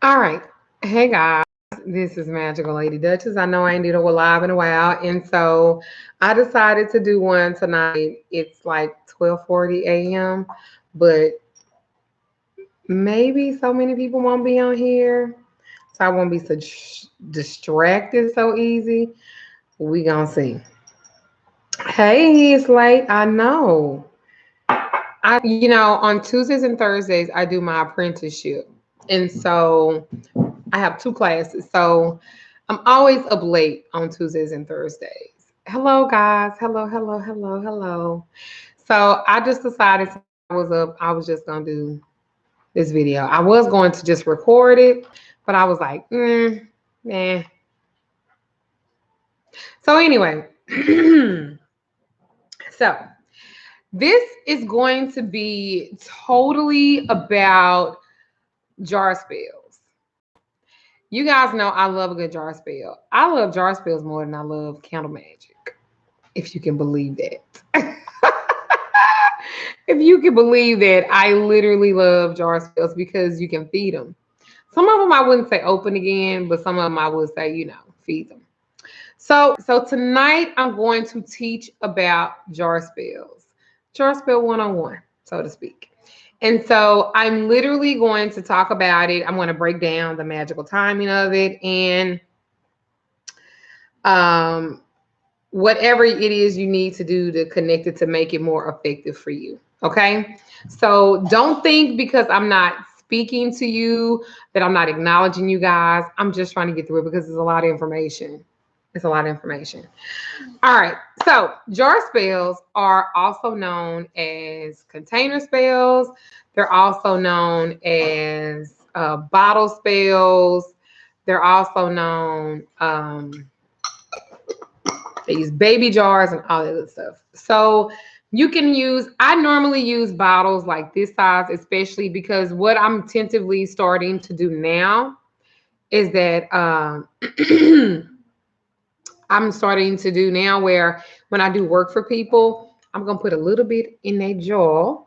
All right. Hey guys, this is Magical Lady Duchess. I know I ain't did a live in a while, and so I decided to do one tonight. It's like 12:40 a.m., but maybe so many people won't be on here, so I won't be so distracted so easy. We gonna see. Hey, it's late. I know. On Tuesdays and Thursdays, I do my apprenticeship, and so I have two classes, so I'm always up late on Tuesdays and Thursdays. Hello, guys. Hello, hello, hello, hello. So I just decided since I was up, I was just gonna do this video. I was going to just record it, but I was like, nah. So anyway, so this is going to be totally about jar spells. You guys know I love a good jar spell. I love jar spells more than I love candle magic, if you can believe that. If you can believe that, I literally love jar spells because you can feed them. Some of them I wouldn't say open again, but some of them I would say, feed them. So tonight I'm going to teach about jar spells, jar spell 101, so to speak. And so I'm literally going to talk about it. I'm going to break down the magical timing of it and um, whatever it is you need to do to connect it to make it more effective for you. Okay. So don't think because I'm not speaking to you that I'm not acknowledging you guys. I'm just trying to get through it because there's a lot of information. It's a lot of information. All right. So jar spells are also known as container spells. They're also known as bottle spells. They're also known, they use baby jars and all that good stuff. So you can use, I normally use bottles like this size, especially because what I'm tentatively starting to do now is that I'm starting to do now where when I do work for people, I'm going to put a little bit in their jar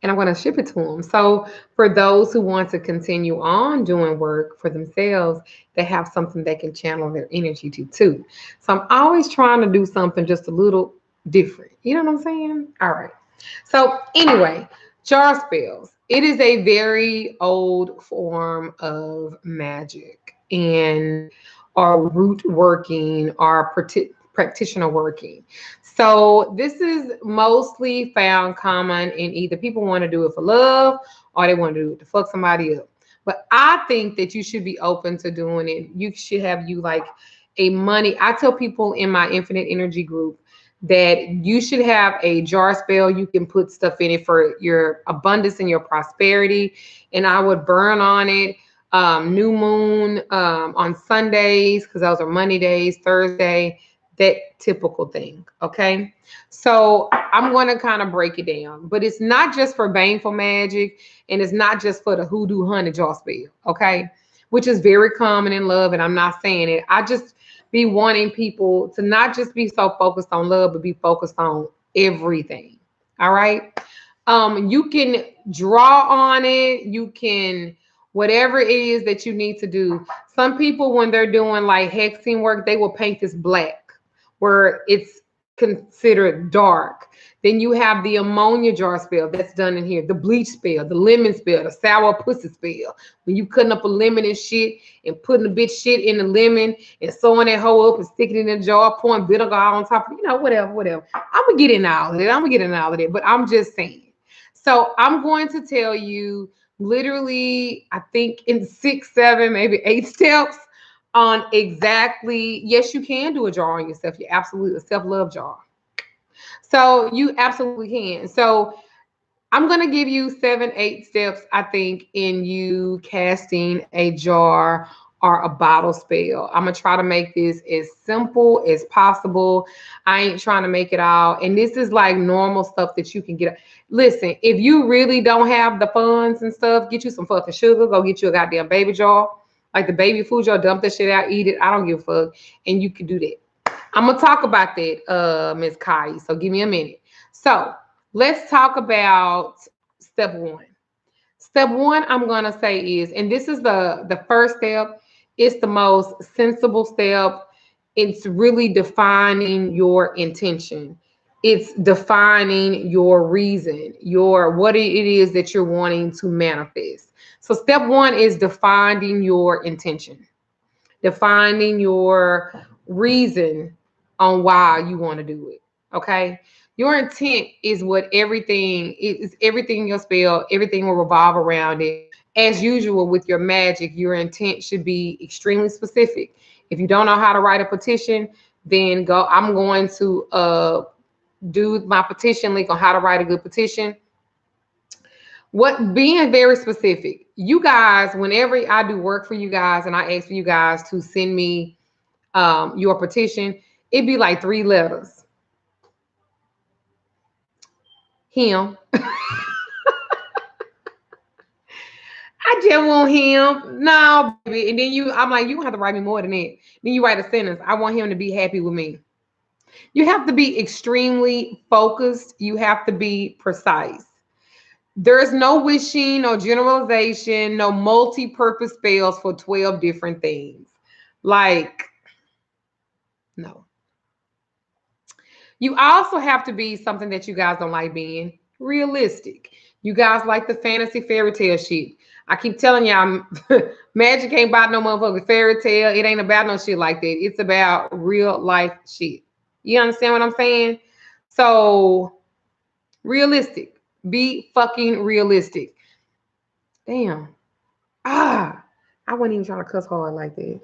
and I'm going to ship it to them. So for those who want to continue on doing work for themselves, they have something they can channel their energy to too. So I'm always trying to do something just a little different. You know what I'm saying? All right. So anyway, jar spells. It is a very old form of magic and our root working, our practitioner working. So this is mostly found common in either people want to do it for love or they want to do it to fuck somebody up. But I think that you should be open to doing it. You should have you like a money. I tell people in my infinite energy group that you should have a jar spell. You can put stuff in it for your abundance and your prosperity. And I would burn on it new moon on Sundays because those are money days, Thursday, that typical thing. Okay. So I'm going to kind of break it down, but it's not just for baneful magic and it's not just for the hoodoo honey jar spell. Okay. Which is very common in love. And I'm not saying it. I just be wanting people to not just be so focused on love, but be focused on everything. All right. You can draw on it. You can, whatever it is that you need to do. Some people, when they're doing like hexing work, they will paint this black where it's considered dark. Then you have the ammonia jar spell that's done in here, the bleach spell, the lemon spell, the sour pussy spell. When you cutting up a lemon and shit and putting the bitch shit in the lemon and sewing that hoe up and sticking it in a jar, pouring vinegar on top of, whatever. I'm gonna get in all of it. I'm gonna get in all of it, but I'm just saying. So I'm going to tell you literally, I think in 6, 7, maybe 8 steps on exactly, yes, you can do a jar on yourself. You absolutely, a self-love jar. So you absolutely can. So I'm going to give you 7, 8 steps, I think, in you casting a jar or a bottle spell. I'm going to try to make this as simple as possible. I ain't trying to make it all. And this is like normal stuff that you can get. Listen, if you really don't have the funds and stuff, get you some fucking sugar. Go get you a goddamn baby jar. Like the baby food jar, dump that shit out, eat it. I don't give a fuck. And you can do that. I'm going to talk about that, Miss Kai. So give me a minute. So let's talk about step 1. Step one, I'm going to say is, and this is the first step, it's the most sensible step. It's really defining your intention. It's defining your reason, your what it is that you're wanting to manifest. So step one is defining your intention, defining your reason on why you want to do it. Okay. Your intent is what everything is, everything in your spell, everything will revolve around it. As usual with your magic, your intent should be extremely specific. If you don't know how to write a petition, then go. I'm going to do my petition link on how to write a good petition. What being very specific, you guys, whenever I do work for you guys and I ask for you guys to send me your petition, it'd be like 3 letters. Him. I just want him. No, baby. And then I'm like, you don't have to write me more than that. Then you write a sentence. I want him to be happy with me. You have to be extremely focused. You have to be precise. There's no wishing, no generalization, no multi-purpose spells for 12 different things. Like, no. You also have to be something that you guys don't like being realistic. You guys like the fantasy fairy tale shit. I keep telling y'all, magic ain't about no motherfucking fairy tale. It ain't about no shit like that. It's about real life shit. You understand what I'm saying? So, realistic. Be fucking realistic. Damn. I wasn't even trying to cuss hard like that.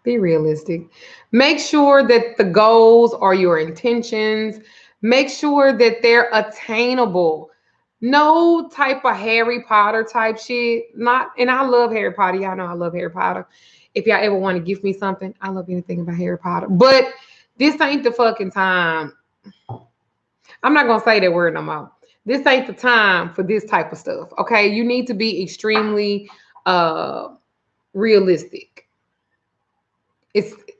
Be realistic. Make sure that the goals are your intentions. Make sure that they're attainable. No type of Harry Potter type shit. Not, and I love Harry Potter. Y'all know I love Harry Potter. If y'all ever want to give me something, I love anything about Harry Potter. But this ain't the fucking time. I'm not gonna say that word no more. This ain't the time for this type of stuff. Okay, you need to be extremely realistic.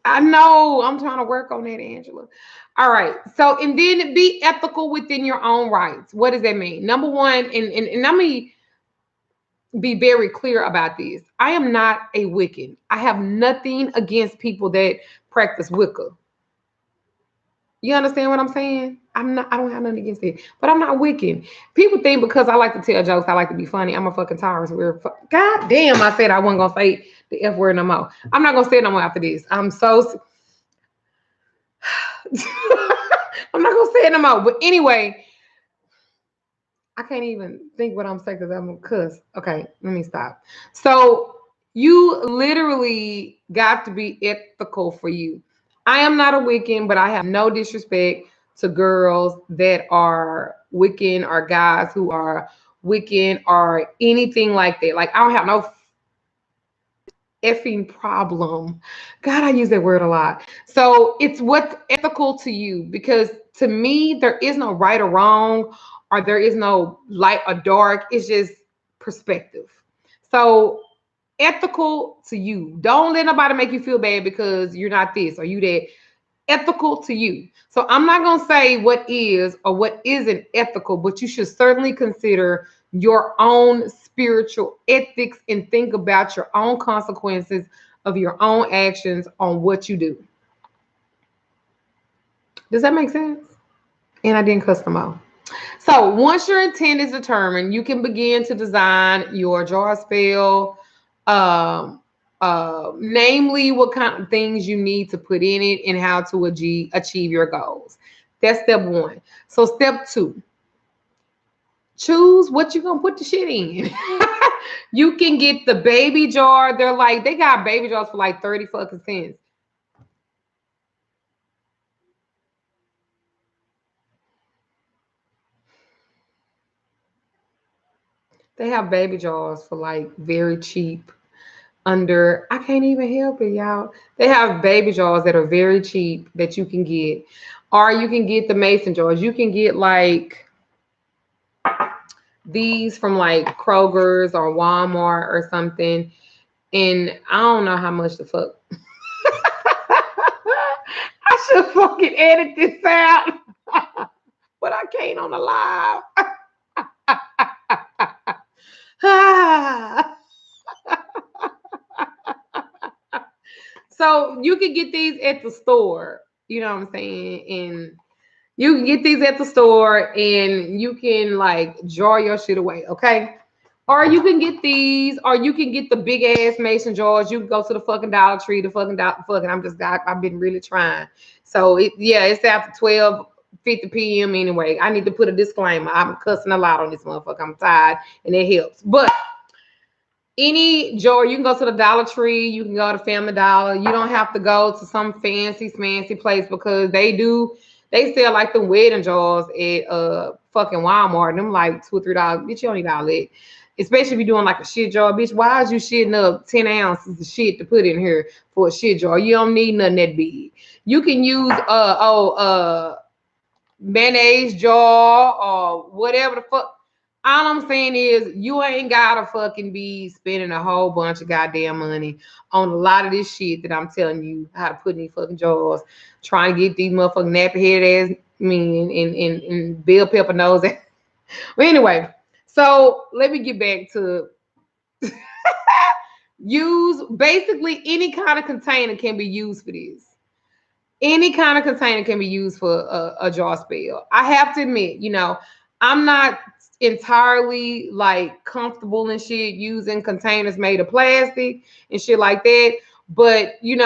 I know I'm trying to work on that, Angela. All right. So, and then be ethical within your own rights. What does that mean? Number one, and let me be very clear about this. I am not a Wiccan. I have nothing against people that practice Wicca. You understand what I'm saying? I don't have nothing against it, but I'm not Wiccan. People think because I like to tell jokes, I like to be funny, I'm a fucking Taurus. God damn, I said I wasn't gonna say the F word no more. I'm not gonna say it no more after this. I'm so I'm not gonna say it no more. But anyway, I can't even think what I'm saying because I'm gonna cuss. Okay, let me stop. So you literally got to be ethical for you. I am not a Wiccan, but I have no disrespect to girls that are Wiccan or guys who are Wiccan or anything like that. Like I don't have no effing problem. God, I use that word a lot. So it's what's ethical to you because to me, there is no right or wrong or there is no light or dark. It's just perspective. So ethical to you. Don't let nobody make you feel bad because you're not this or you that. Ethical to you. So I'm not going to say what is or what isn't ethical, but you should certainly consider your own spiritual ethics and think about your own consequences of your own actions on what you do. Does that make sense? And I didn't cuss them out. So once your intent is determined, you can begin to design your jar spell, namely what kind of things you need to put in it and how to achieve your goals. That's step one. So step two, choose what you're gonna put the shit in. You can get the baby jar. They got baby jars for like 30 fucking cents. They have baby jars for like very cheap. I can't even help it, y'all. They have baby jars that are very cheap that you can get. Or you can get the mason jars. You can get like these from like Kroger's or Walmart or something. And I don't know how much the fuck. I should fucking edit this out. But I can't on the live. So you can get these at the store. You know what I'm saying? And you can get these at the store and you can like jar your shit away, okay? Or you can get these, or you can get the big ass mason jars. You can go to the fucking Dollar Tree, the fucking I've been really trying. So it's after 12:50 p.m. anyway. I need to put a disclaimer. I'm cussing a lot on this motherfucker. I'm tired and it helps. But any jar, you can go to the Dollar Tree, you can go to Family Dollar. You don't have to go to some fancy smancy place because they sell like the wedding jars at fucking Walmart. Them like $2 or $3. Bitch, you don't need all that. Especially if you're doing like a shit jar, bitch. Why is you shitting up 10 ounces of shit to put in here for a shit jar? You don't need nothing that big. You can use mayonnaise jar or whatever the fuck. All I'm saying is you ain't gotta fucking be spending a whole bunch of goddamn money on a lot of this shit that I'm telling you how to put in these fucking jars, trying to get these motherfucking nappy headed ass men and bell pepper nose. But anyway, so let me get back to use basically any kind of container can be used for this. Any kind of container can be used for a jar spell. I have to admit, I'm not entirely like comfortable and shit using containers made of plastic and shit like that. But you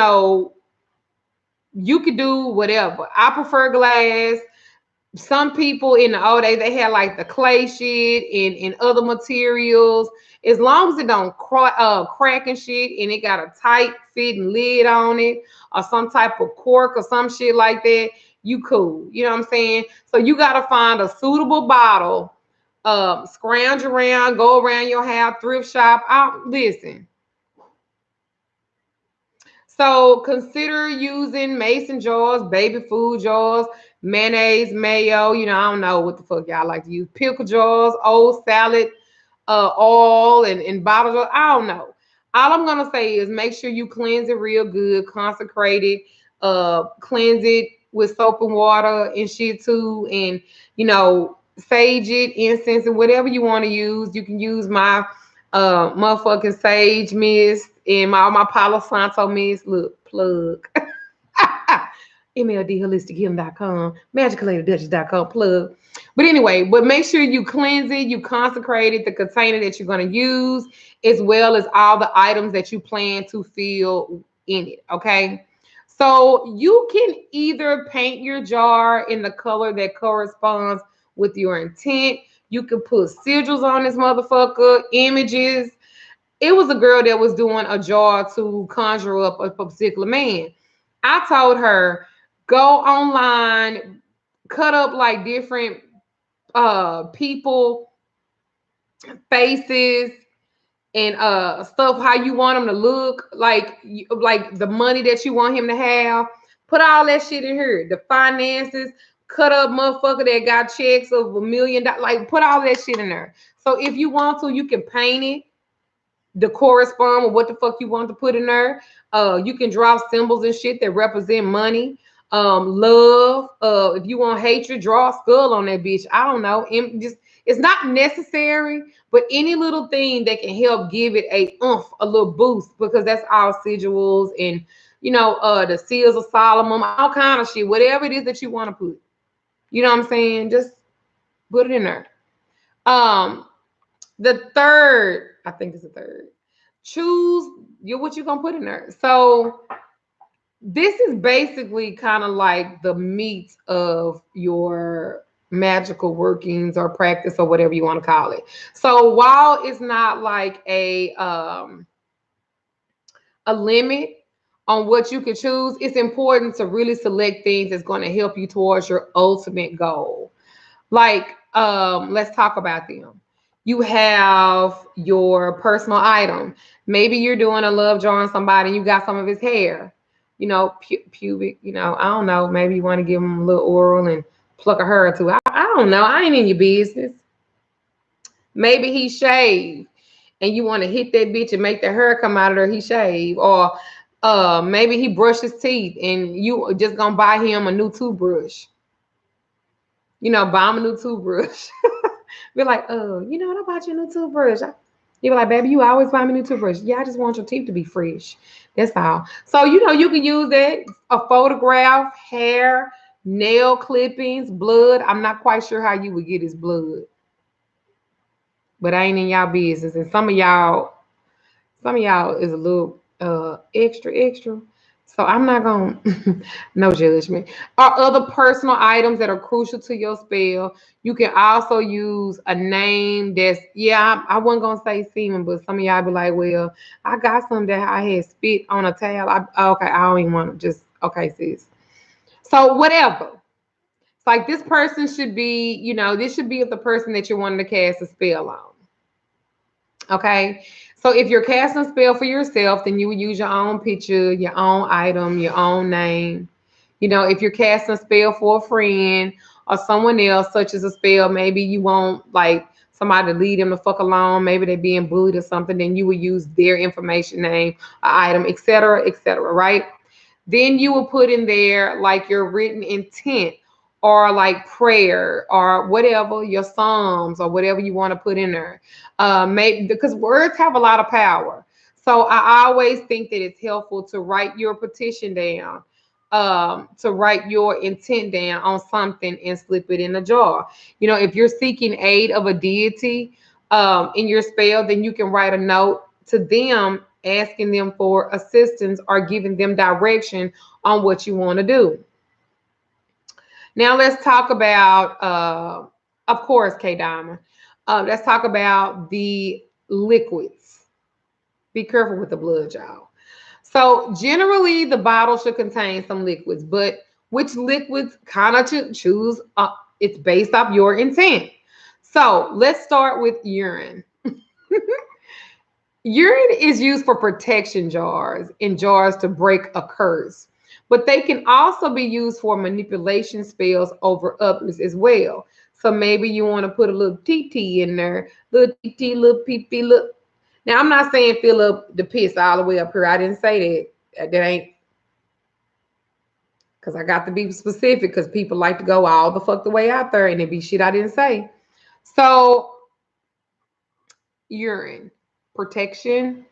could do whatever. I prefer glass. Some people in the old days they had like the clay shit and other materials. As long as it don't crack and shit, and it got a tight fitting lid on it, or some type of cork or some shit like that, you cool. You know what I'm saying? So you gotta find a suitable bottle. Scrounge around, go around your house, thrift shop. Listen. So consider using mason jars, baby food jars, mayonnaise, mayo. I don't know what the fuck y'all like to use. Pickle jars, old salad, oil, and bottle jars. I don't know. All I'm gonna say is make sure you cleanse it real good, consecrate it, cleanse it with soap and water and shit too, and sage it, incense, and whatever you want to use. You can use my motherfucking sage mist and my Palo Santo mist. Look, plug. MLDHolisticHealing.com, Magickal plug. But anyway, make sure you cleanse it, you consecrate it, the container that you're going to use, as well as all the items that you plan to fill in it. Okay. So you can either paint your jar in the color that corresponds with your intent. You can put sigils on this motherfucker, images. It was a girl that was doing a jar to conjure up a particular man. I told her, go online, cut up like different people faces and stuff, how you want them to look, like the money that you want him to have. Put all that shit in here. The finances, cut up motherfucker that got checks of $1 million. Like, put all that shit in there. So if you want to, you can paint it to correspond with what the fuck you want to put in there. You can draw symbols and shit that represent money, love. If you want hatred, draw a skull on that bitch. I don't know. It's not necessary, but any little thing that can help give it a little boost, because that's all sigils and the seals of Solomon, all kind of shit. Whatever it is that you want to put, you know what I'm saying? Just put it in there. The third, I think it's the third. Choose what you're gonna put in there. So this is basically kind of like the meat of your magical workings or practice or whatever you want to call it. So while it's not like a limit on what you can choose, it's important to really select things that's going to help you towards your ultimate goal. Like, let's talk about them. You have your personal item. Maybe you're doing a love drawing somebody and you got some of his hair, pubic, I don't know. Maybe you want to give him a little oral and pluck a hair or two. I don't know. I ain't in your business. Maybe he shaved and you want to hit that bitch and make the hair come out of there. He shaved. Or maybe he brushed his teeth and you just gonna buy him a new toothbrush. Buy him a new toothbrush. Be like, oh, I bought you a new toothbrush. You be like, baby, you always buy me new toothbrush. Yeah, I just want your teeth to be fresh. That's all. So, you know, you can use that, a photograph, hair, nail clippings, blood. I'm not quite sure how you would get his blood, but I ain't in y'all business. And some of y'all is a little extra. So I'm not gonna no judgment. Or other personal items that are crucial to your spell. You can also use a name that's I wasn't gonna say semen, but some of y'all be like, well, I got some that I had spit on a towel. Okay, I don't even want to just okay, sis. So whatever. It's like this person should be, you know, this should be the person that you're wanting to cast a spell on. Okay. So if you're casting a spell for yourself, then you would use your own picture, your own item, your own name. You know, if you're casting a spell for a friend or someone else, such as a spell, maybe you want like somebody to lead them the fuck along, maybe they're being bullied or something, then you would use their information, name, item, etc., right? Then you will put in there like your written intent or like prayer or whatever, your psalms or whatever you want to put in there. Maybe because words have a lot of power. So I always think that it's helpful to write your petition down, to write your intent down on something and slip it in a jar. You know, if you're seeking aid of a deity in your spell, then you can write a note to them asking them for assistance or giving them direction on what you want to do. Now let's talk about, of course, K Diamond. Let's talk about the liquids. Be careful with the blood, y'all. So generally, the bottle should contain some liquids, but which liquids kind of to choose? It's based off your intent. So let's start with urine. Urine is used for protection jars in jars to break a curse, but they can also be used for manipulation spells over others as well. So maybe you want to put a little TT in there, little TT, little PP, little. Now I'm not saying fill up the piss all the way up here. I didn't say that. That ain't because I got to be specific because people like to go all the fuck the way out there and it be shit I didn't say. So urine protection,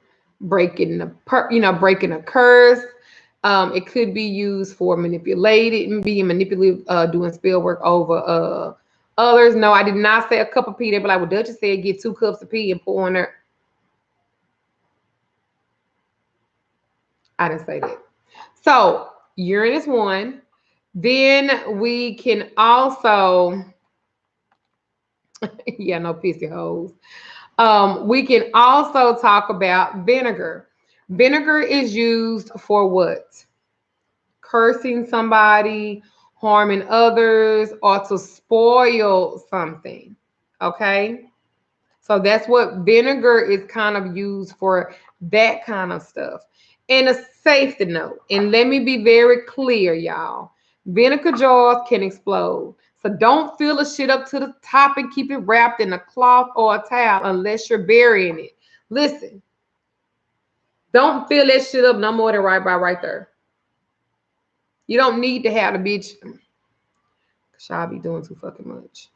breaking a curse. It could be used for being manipulative, doing spell work over others. No, I did not say a cup of pee. They be like, well, Duchess said get 2 cups of pee and pour in there. I didn't say that. So urine is one. Then we can also, yeah, no pissy holes. We can also talk about vinegar. Vinegar is used for what? Cursing somebody, harming others, or to spoil something. Okay? So that's what vinegar is kind of used for, that kind of stuff. And a safety note, and let me be very clear, y'all. Vinegar jars can explode. So don't fill the shit up to the top and keep it wrapped in a cloth or a towel unless you're burying it. Listen, don't fill that shit up no more than right there. You don't need to have the bitch. Cause y'all be doing too fucking much.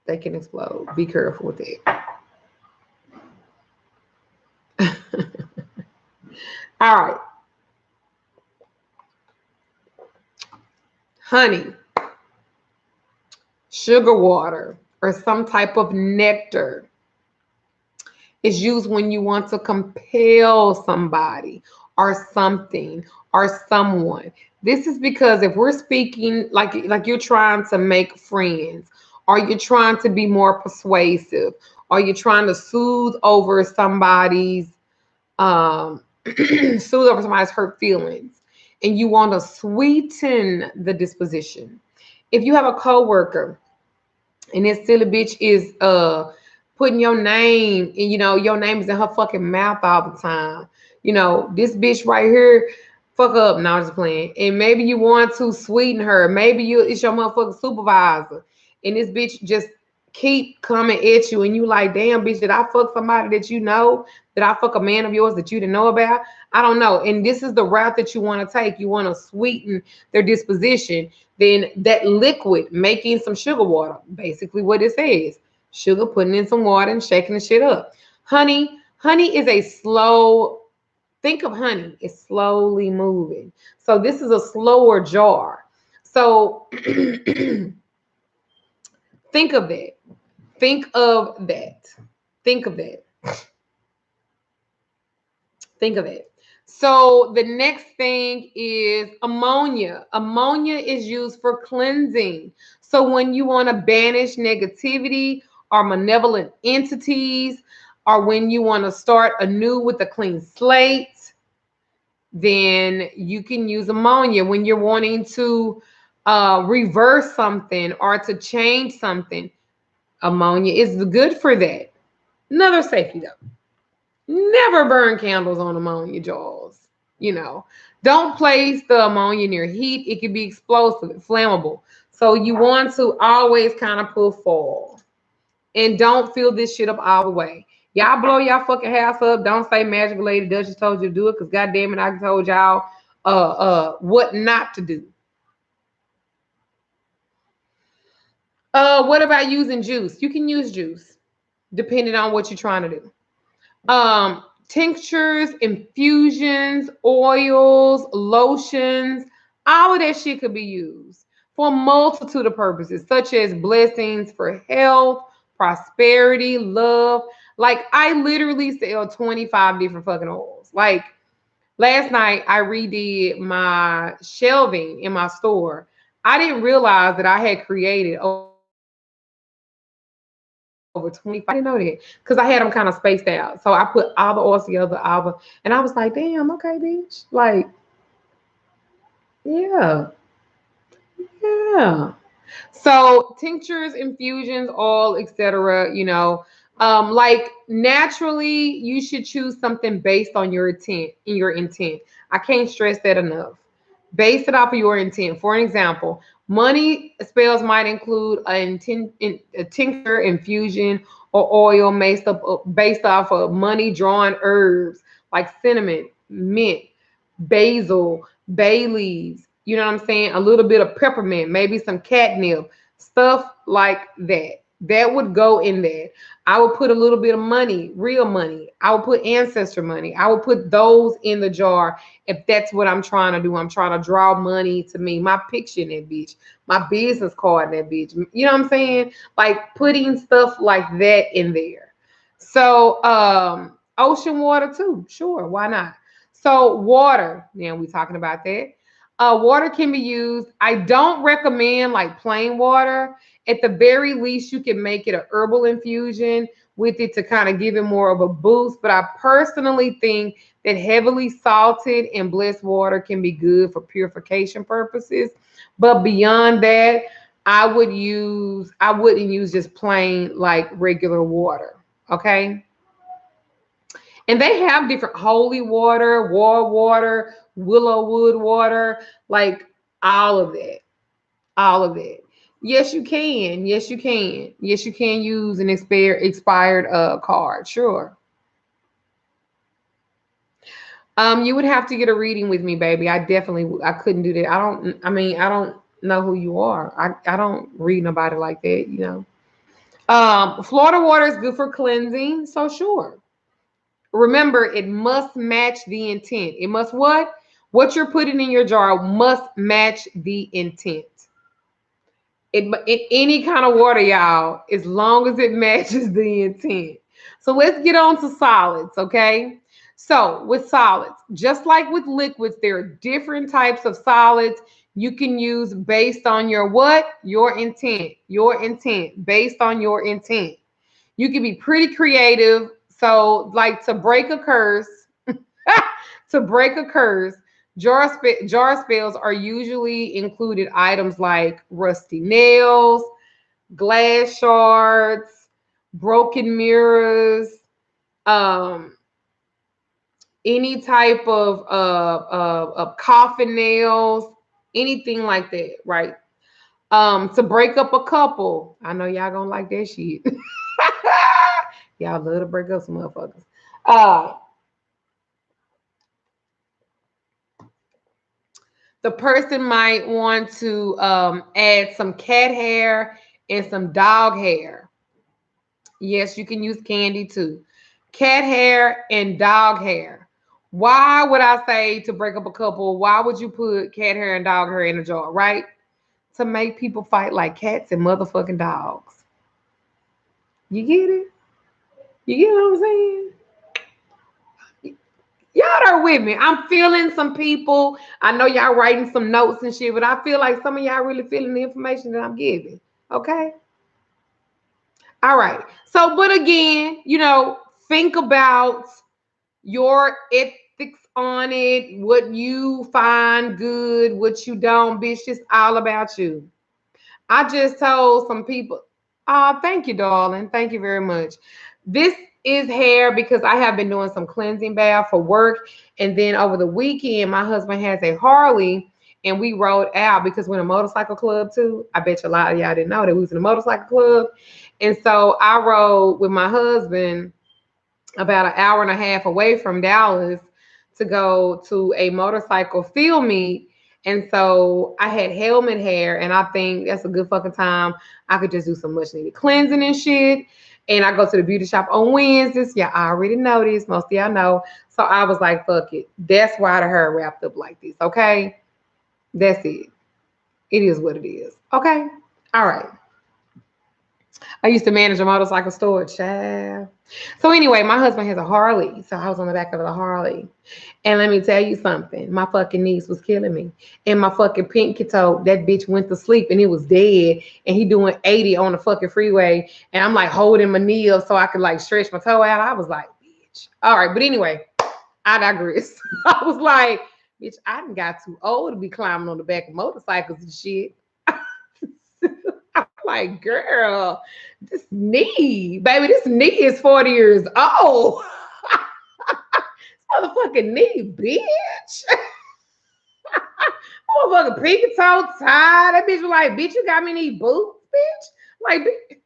They can explode. Be careful with that. All right. Honey, sugar water, or some type of nectar is used when you want to compel somebody or something or someone. This is because if we're speaking like you're trying to make friends, or you're trying to be more persuasive, or you're trying to soothe over somebody's soothe over somebody's hurt feelings, and you want to sweeten the disposition. If you have a coworker and this silly bitch is putting your name and your name is in her fucking mouth all the time. This bitch right here, fuck up. Now I'm just playing. And maybe you want to sweeten her. Maybe it's your motherfucking supervisor. And this bitch just keep coming at you and you like, damn bitch, did I fuck somebody that you know? Did I fuck a man of yours that you didn't know about? I don't know. And this is the route that you want to take. You want to sweeten their disposition. Then that liquid, making some sugar water, basically what it says. Sugar, putting in some water and shaking the shit up. Honey, Honey is a slow, think of honey, it's slowly moving. So this is a slower jar. So think of that. Think of that. Think of that. Think of it. So the next thing is ammonia. Ammonia is used for cleansing. So when you want to banish negativity or malevolent entities, or when you want to start anew with a clean slate, then you can use ammonia. When you're wanting to reverse something or to change something, ammonia is good for that. Another safety though. Never burn candles on ammonia jars. You know, don't place the ammonia near heat. It can be explosive, flammable. So you want to always kind of put foil and don't fill this shit up all the way. Y'all blow y'all fucking house up. Don't say Magic Lady Duchess told you to do it, because goddamn it, I told y'all what not to do. What about using juice? You can use juice depending on what you're trying to do. Tinctures, infusions, oils, lotions, all of that shit could be used for a multitude of purposes, such as blessings for health, prosperity, love. Like, I literally sell 25 different fucking oils. Like, last night I redid my shelving in my store. I didn't realize that I had created over 25. I didn't know that because I had them kind of spaced out. So I put all the oils together, and I was like, damn, okay, bitch. Like, yeah, yeah. So tinctures, infusions, all etc. Like naturally, you should choose something based on your intent. In your intent, I can't stress that enough. Base it off of your intent. For an example, money spells might include a tincture, infusion, or oil based off of money drawn herbs like cinnamon, mint, basil, bay leaves. You know what I'm saying? A little bit of peppermint, maybe some catnip, stuff like that. That would go in there. I would put a little bit of money, real money. I would put ancestor money. I would put those in the jar if that's what I'm trying to do. I'm trying to draw money to me, my picture in that bitch, my business card in that bitch. You know what I'm saying? Like putting stuff like that in there. So ocean water too. Sure, why not? So water, yeah, we talking about that. Water can be used. I don't recommend like plain water. At the very least, you can make it a herbal infusion with it to kind of give it more of a boost. But I personally think that heavily salted and blessed water can be good for purification purposes. But beyond that, I wouldn't use just plain like regular water. Okay. And they have different holy water, war water, willow wood water, like all of that. All of it. Yes, you can. Yes, you can. Yes, you can use an expired card. Sure. You would have to get a reading with me, baby. I couldn't do that. I don't know who you are. I don't read nobody like that. Florida water is good for cleansing, so sure. Remember, it must match the intent. It must what? What you're putting in your jar must match the intent. In any kind of water, y'all, as long as it matches the intent. So let's get on to solids, okay? So with solids, just like with liquids, there are different types of solids you can use based on your what? Your intent. Your intent. Based on your intent. You can be pretty creative. So, like to break a curse, to break a curse, jar spells are usually included items like rusty nails, glass shards, broken mirrors, um, any type of coffin nails, anything like that, right? To break up a couple. I know y'all gonna like that shit. Y'all love to break up some motherfuckers. Uh, the person might want to add some cat hair and some dog hair. Yes, you can use candy too. cat hair and dog hair. Why would I say to break up a couple? Why would you put cat hair and dog hair in a jar, right? To make people fight like cats and motherfucking dogs. You get it? You get what I'm saying? Y'all are with me. I'm feeling some people. I know y'all writing some notes and shit, but I feel like some of y'all really feeling the information that I'm giving. Okay? All right. So, but again, think about your ethics on it, what you find good, what you don't, bitch. It's all about you. I just told some people, thank you, darling. Thank you very much. This is hair because I have been doing some cleansing bath for work. And then over the weekend, my husband has a Harley and we rode out because we're in a motorcycle club too. I bet you a lot of y'all didn't know that we was in a motorcycle club. And so I rode with my husband about an hour and a half away from Dallas to go to a motorcycle field meet. And so I had helmet hair, and I think that's a good fucking time. I could just do some much needed cleansing and shit. And I go to the beauty shop on Wednesdays. Yeah, I already know this. Most of y'all know. So I was like, fuck it. That's why the hair wrapped up like this. Okay. That's it. It is what it is. Okay. All right. I used to manage a motorcycle store, child. So anyway, my husband has a Harley. So I was on the back of the Harley. And let me tell you something. My fucking niece was killing me. And my fucking pinky toe, that bitch went to sleep and it was dead. And he doing 80 on the fucking freeway. And I'm like holding my knee up so I could like stretch my toe out. I was like, bitch. All right. But anyway, I digress. I was like, bitch, I done got too old to be climbing on the back of motorcycles and shit. I'm like, girl, this knee, baby, this knee is 40 years old. Motherfucking knee, bitch. Motherfucking pinky toe tied. That bitch was like, bitch, you got me need boots, bitch. Like, bitch,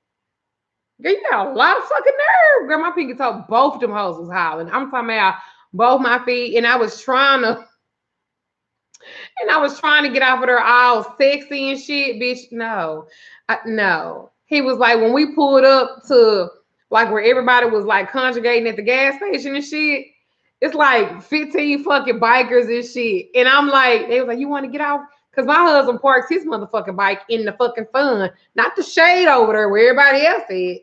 girl, you got a lot of fucking nerve. Girl, my pinky toe, both of them hoes was hollering. I'm talking about both my feet, and I was trying to get off of her all sexy and shit, bitch. No, no. He was like, when we pulled up to like where everybody was like conjugating at the gas station and shit, it's like 15 fucking bikers and shit. And I'm like, they was like, you want to get off? Because my husband parks his motherfucking bike in the fucking fun, not the shade over there where everybody else is.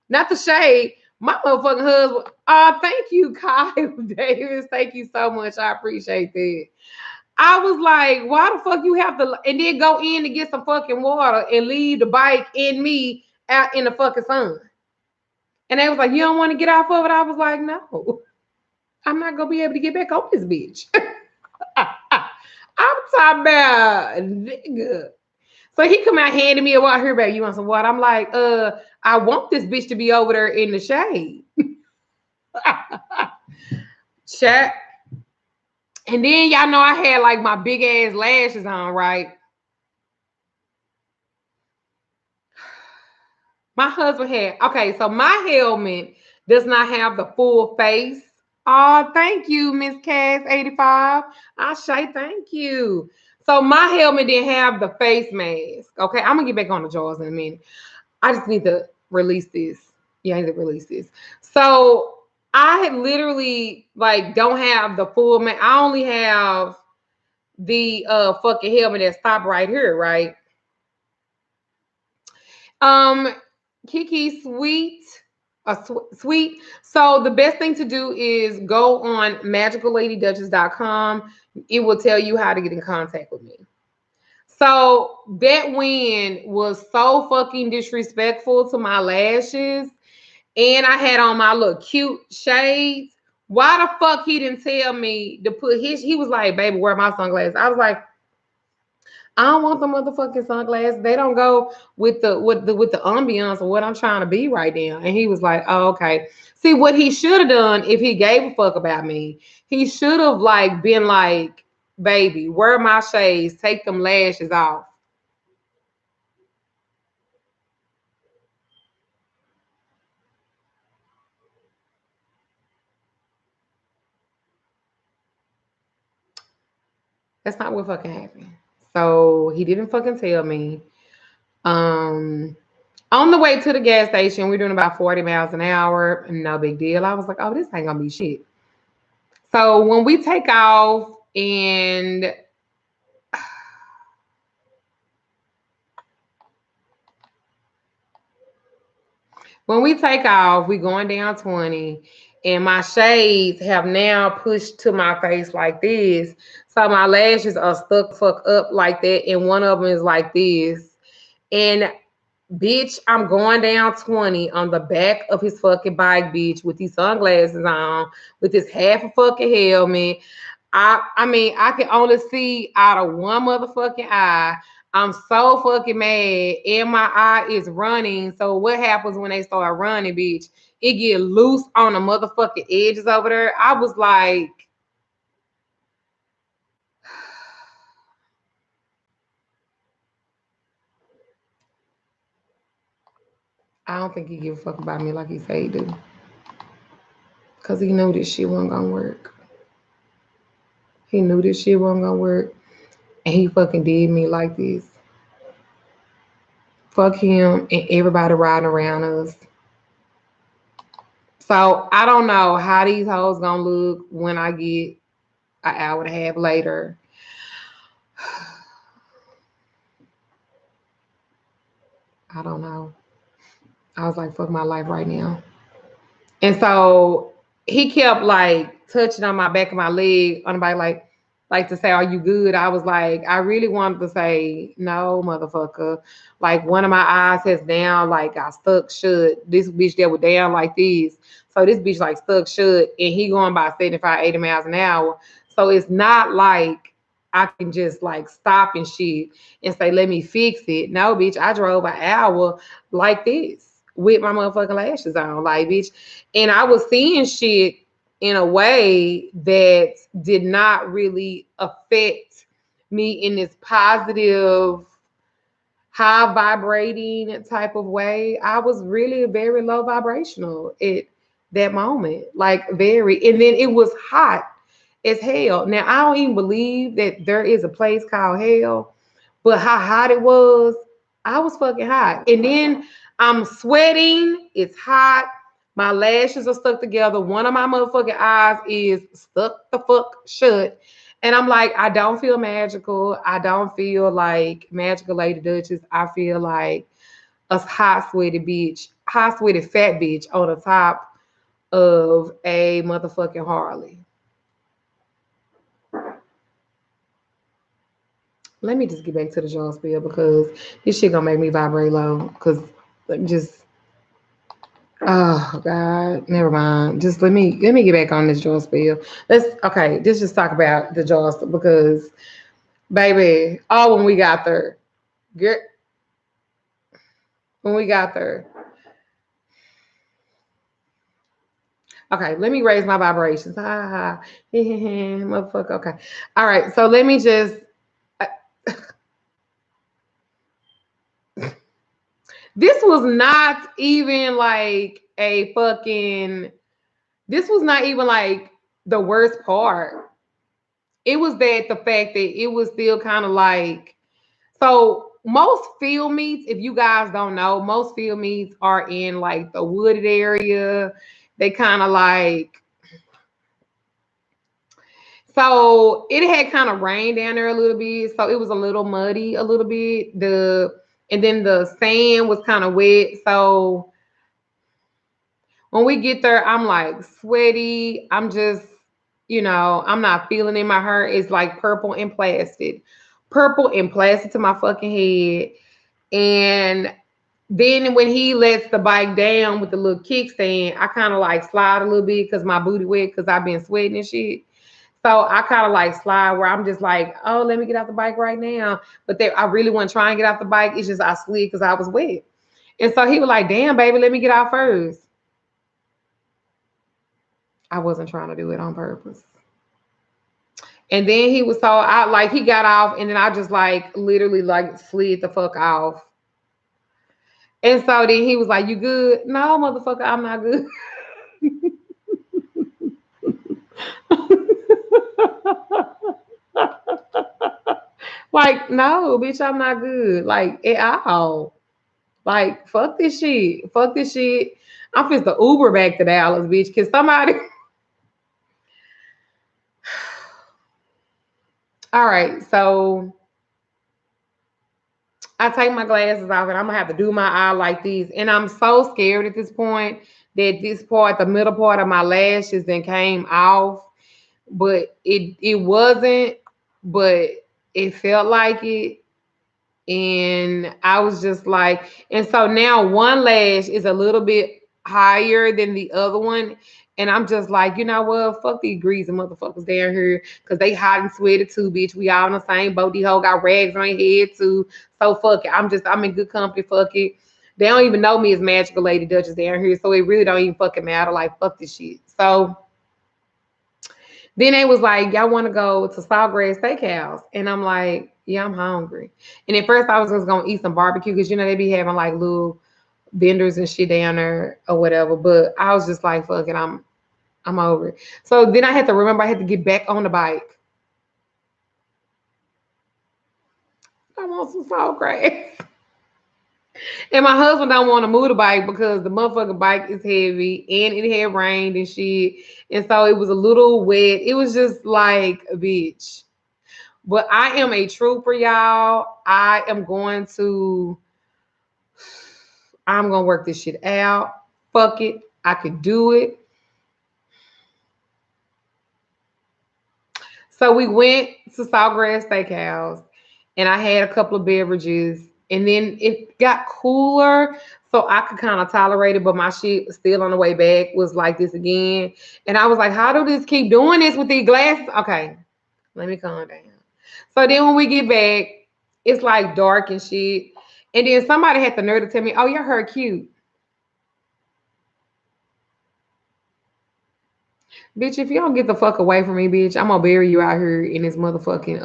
Not the shade. My motherfucking husband. Thank you, Kyle Davis. Thank you so much. I appreciate that. I was like, why the fuck you have to, and then go in to get some fucking water and leave the bike and me out in the fucking sun. And they was like, you don't want to get off of it? I was like, no, I'm not gonna be able to get back on this bitch. I'm talking about nigga. So he come out handing me a water. Here, baby, you want some water? I'm like, I want this bitch to be over there in the shade. Chat. And then y'all know I had like my big ass lashes on, right? My husband had, okay, so my helmet does not have the full face. Oh, thank you, Miss Cass 85. I say thank you. So my helmet didn't have the face mask. Okay, I'm gonna get back on the jaws in a minute. I just need to release this. Yeah, I need to release this. So I had literally like don't have the full mask. I only have the fucking helmet that stopped right here, right? Um, Kiki sweet. So the best thing to do is go on magicalLadyDuchess.com. It will tell you how to get in contact with me. So that wind was so fucking disrespectful to my lashes. And I had on my little cute shades. Why the fuck he didn't tell me to put he was like, baby, wear my sunglasses. I was like, I don't want the motherfucking sunglasses. They don't go with the ambiance of what I'm trying to be right now. And he was like, oh, okay. See, what he should have done if he gave a fuck about me, he should have like been like, baby, wear my shades, take them lashes off. That's not what fucking happened. So he didn't fucking tell me. Um On the way to the gas station, we're doing about 40 miles an hour. No big deal. I was like, oh, this ain't gonna be shit. So when we take off and we going down 20, and my shades have now pushed to my face like this. So my lashes are stuck fuck up like that, and one of them is like this. And bitch, I'm going down 20 on the back of his fucking bike, bitch, with these sunglasses on, with this half a fucking helmet. I mean, I can only see out of one motherfucking eye. I'm so fucking mad, and my eye is running. So what happens when they start running, bitch? It get loose on the motherfucking edges over there. I was like, I don't think he give a fuck about me like he say he do, cause he knew this shit wasn't gonna work. He knew this shit wasn't gonna work, and he fucking did me like this. Fuck him and everybody riding around us. So I don't know how these hoes gonna look when I get an hour and a half later. I don't know. I was like, fuck my life right now. And so he kept like touching on my back of my leg on the bike, like to say, "Are you good?" I was like, I really wanted to say, "No, motherfucker." Like one of my eyes has down, like I stuck shut. This bitch that was down like this. So this bitch like stuck shut, and he going by 75, 80 miles an hour. So it's not like I can just like stop and shit and say, "Let me fix it." No, bitch, I drove an hour like this with my motherfucking lashes on, like bitch, and I was seeing shit in a way that did not really affect me in this positive, high vibrating type of way. I was really very low vibrational at that moment, like very. And then it was hot as hell. Now, I don't even believe that there is a place called hell, but how hot it was, I was fucking hot. And then I'm sweating, it's hot. My lashes are stuck together. One of my motherfucking eyes is stuck the fuck shut. And I'm like, I don't feel magical. I don't feel like magical Lady Duchess. I feel like a hot, sweaty bitch, hot, sweaty, fat bitch on the top of a motherfucking Harley. Let me just get back to the jaw spill because this shit gonna make me vibrate low. Cause just oh god, never mind. Just let me get back on this jaw spill. Let's just talk about the jaws because baby, oh when we got there, get when we got there. Okay, let me raise my vibrations. Ha ha ha. Motherfucker. Okay. All right. So let me just this was not even like a fucking this was not even like the worst part. It was that the fact that it was still kind of like so most field meets, if you guys don't know, most field meets are in like the wooded area. They kind of like so it had kind of rained down there a little bit, so it was a little muddy a little bit. And then the sand was kind of wet. So when we get there, I'm like sweaty. I'm just, I'm not feeling it. My hair is like purple and plastic to my fucking head. And then when he lets the bike down with the little kickstand, I kind of like slide a little bit because my booty wet because I've been sweating and shit. So I kind of like slide where I'm just like, oh, let me get off the bike right now. But I really want to try and get off the bike. It's just I slid because I was wet. And so he was like, damn, baby, let me get out first. I wasn't trying to do it on purpose. And then he was so I like he got off and then I just like literally like slid the fuck off. And so then he was like, you good? No, motherfucker, I'm not good. Like, no, bitch, I'm not good. Like at all. Like, fuck this shit. Fuck this shit. I'm just the Uber back to Dallas, bitch. Can somebody? All right, so I take my glasses off and I'm gonna have to do my eye like this. And I'm so scared at this point that this part, the middle part of my lashes, then came off. But it wasn't, but it felt like it. And I was just like, and so now one lash is a little bit higher than the other one. And I'm just like, you know what? Fuck these greasy motherfuckers down here because they hot and sweaty too, bitch. We all in the same boat. These hoe got rags on their head too. So fuck it. I'm in good company. Fuck it. They don't even know me as Magical Lady Duchess down here. So it really don't even fucking matter. Like, fuck this shit. So then they was like, y'all want to go to Sawgrass Steakhouse? And I'm like, yeah, I'm hungry. And at first I was just going to eat some barbecue because, you know, they be having like little vendors and shit down there or whatever. But I was just like, fuck it, I'm over it. So then I had to remember I had to get back on the bike. I want some Sawgrass. And my husband don't want to move the bike because the motherfucking bike is heavy and it had rained and shit. And so it was a little wet. It was just like a bitch. But I am a trooper, y'all. I'm gonna work this shit out. Fuck it. I could do it. So we went to Sawgrass Steakhouse and I had a couple of beverages. And then it got cooler, so I could kind of tolerate it, but my shit still on the way back was like this again. And I was like, how do this keep doing this with these glasses? Okay, let me calm down. So then when we get back, it's like dark and shit. And then somebody had the nerve to tell me, oh, your hair cute. Bitch, if you don't get the fuck away from me, bitch, I'm gonna bury you out here in this motherfucking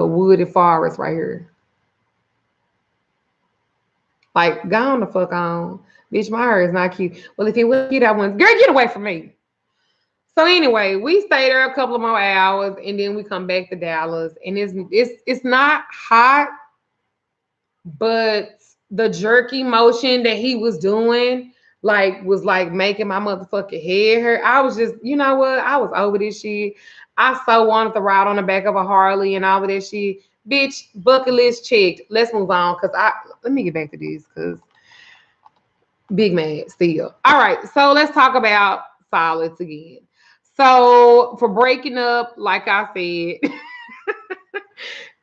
wooded forest right here. Like, go on the fuck on. Bitch, my hair is not cute. Well, if it was cute, I wouldn't. Girl, get away from me. So anyway, we stayed there a couple of more hours and then we come back to Dallas. And it's not hot, but the jerky motion that he was doing was like making my motherfucking head hurt. I was just, you know what? I was over this shit. I so wanted to ride on the back of a Harley and all of that shit. Bitch, bucket list checked. Let's move on. Let me get back to this because big mad still. All right, so let's talk about solids again. So for breaking up, like I said,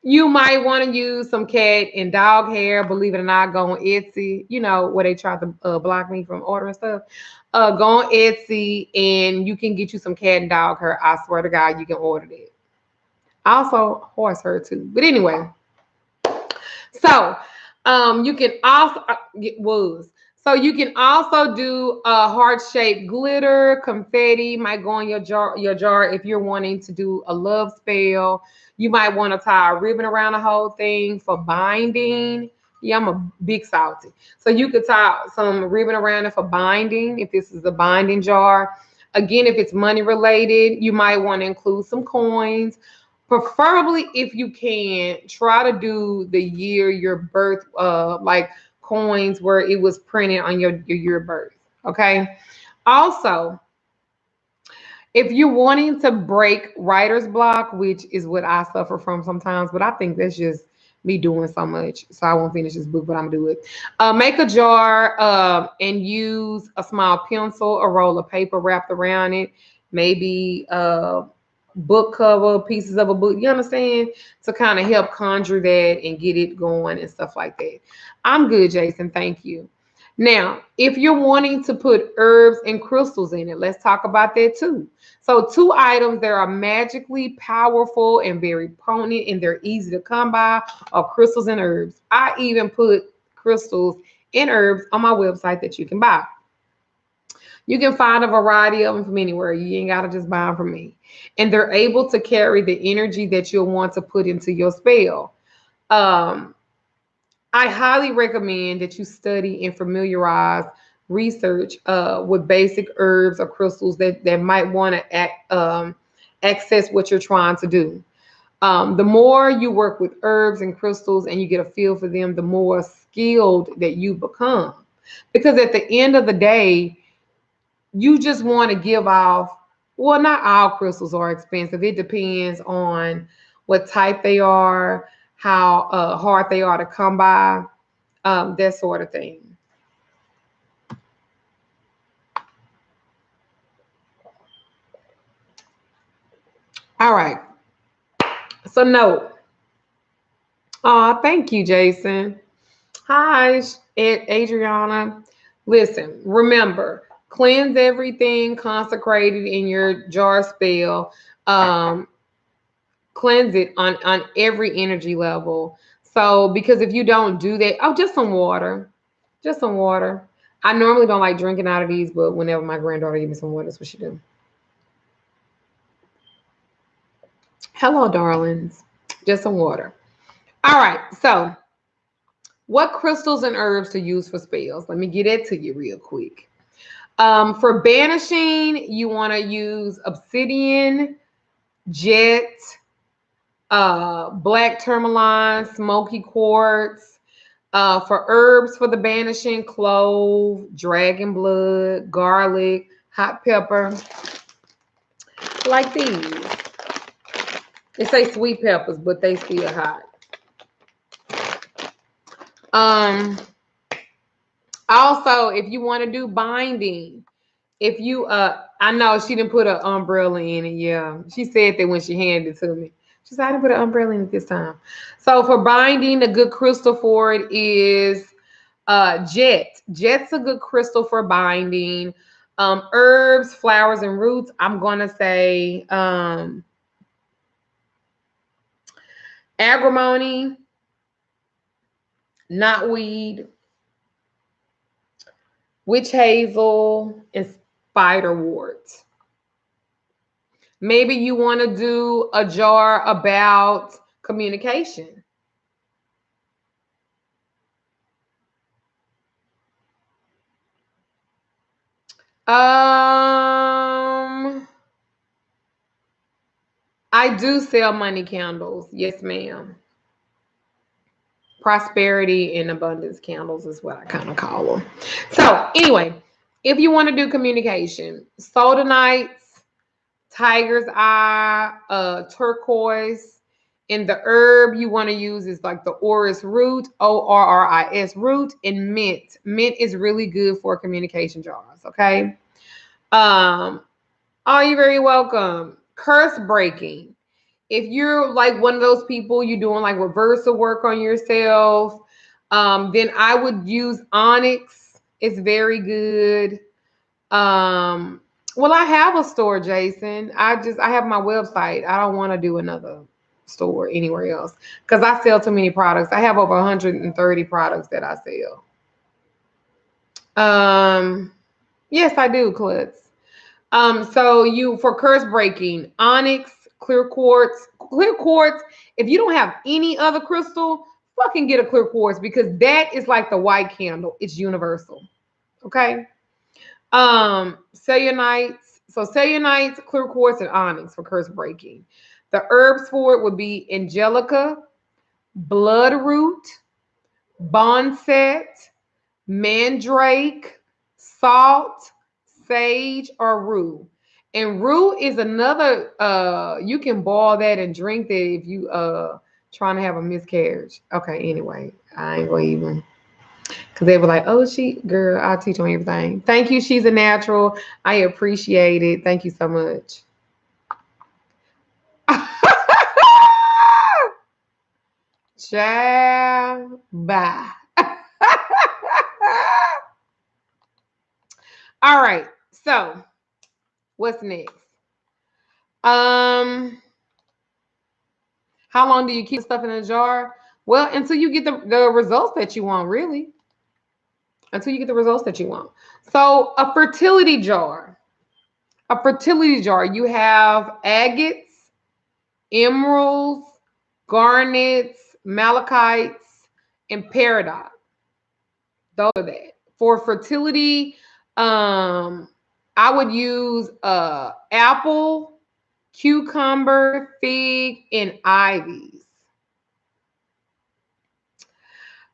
you might want to use some cat and dog hair. Believe it or not, go on Etsy. You know where they try to block me from ordering stuff. Go on Etsy and you can get you some cat and dog hair. I swear to God, you can order that. Also, horse hair too. But anyway, so you can also get wolves. So you can also do a heart-shaped glitter, confetti might go in your jar if you're wanting to do a love spell. You might want to tie a ribbon around the whole thing for binding. Yeah, I'm a big salty. So you could tie some ribbon around it for binding if this is a binding jar. Again, if it's money related, you might want to include some coins. Preferably, if you can, try to do the year your birth, like coins where it was printed on your year of birth. Okay. Also, if you're wanting to break writer's block, which is what I suffer from sometimes, but I think that's just me doing so much, so I won't finish this book, but I'm gonna do it. Make a jar and use a small pencil, a roll of paper wrapped around it, maybe book cover, pieces of a book, you understand, to kind of help conjure that and get it going and stuff like that. I'm good, Jason. Thank you. Now, if you're wanting to put herbs and crystals in it, let's talk about that too. So, two items that are magically powerful and very potent and they're easy to come by are crystals and herbs. I even put crystals and herbs on my website that you can buy. You can find a variety of them from anywhere. You ain't got to just buy them from me. And they're able to carry the energy that you'll want to put into your spell. I highly recommend that you study and familiarize, research with basic herbs or crystals that might want to access what you're trying to do. The more you work with herbs and crystals and you get a feel for them, the more skilled that you become. Because at the end of the day, you just want to give off, well, not all crystals are expensive. It depends on what type they are, how hard they are to come by, that sort of thing. All right. So note. Thank you, Jason. Hi, Adriana. Listen, remember, cleanse everything consecrated in your jar spell. Um, Cleanse it on every energy level. So, because if you don't do that, oh, just some water. Just some water. I normally don't like drinking out of these, but whenever my granddaughter gives me some water, that's what she do. Hello, darlings. Just some water. All right. So, what crystals and herbs to use for spells? Let me get it to you real quick. For banishing, you want to use obsidian, jet, black tourmaline, smoky quartz. For herbs for the banishing, clove, dragon blood, garlic, hot pepper, like these. They say sweet peppers, but they still hot. Also, if you want to do binding, if you I know she didn't put an umbrella in it. Yeah, she said that when she handed it to me. She said I didn't put an umbrella in it this time. So for binding, a good crystal for it is jet. Jet's a good crystal for binding. Herbs, flowers, and roots. I'm gonna say agrimony, knotweed, witch hazel, and spiderwort. Maybe you want to do a jar about communication. I do sell money candles. Yes, ma'am. Prosperity and abundance candles is what I kind of call them. So, anyway, if you want to do communication, sodanites, tiger's eye, turquoise, and the herb you want to use is like the orris root, ORRIS root, and mint. Mint is really good for communication jars. Okay. Um, oh, you're very welcome. Curse breaking. If you're like one of those people, you're doing like reversal work on yourself, then I would use onyx. It's very good. Well, I have a store, Jason. I have my website. I don't want to do another store anywhere else because I sell too many products. I have over 130 products that I sell. Yes, I do, Klutz. So you for curse breaking, onyx, clear quartz. Clear quartz, if you don't have any other crystal, fucking get a clear quartz because that is like the white candle. It's universal. Okay. Cellunites. So cellunites, clear quartz, and onyx for curse breaking. The herbs for it would be angelica, bloodroot, bonset, mandrake, salt, sage, or rue. And rue is another you can boil that and drink that if you trying to have a miscarriage. Okay, anyway, I ain't gonna even because they were like, oh, girl, I'll teach on everything. Thank you. She's a natural. I appreciate it. Thank you so much. Ciao. Bye. All right. So what's next? How long do you keep stuff in a jar? Well, until you get the results that you want, really. Until you get the results that you want. So a fertility jar. A fertility jar, you have agates, emeralds, garnets, malachites, and peridot. Those are that. For fertility, I would use apple, cucumber, fig, and ivies.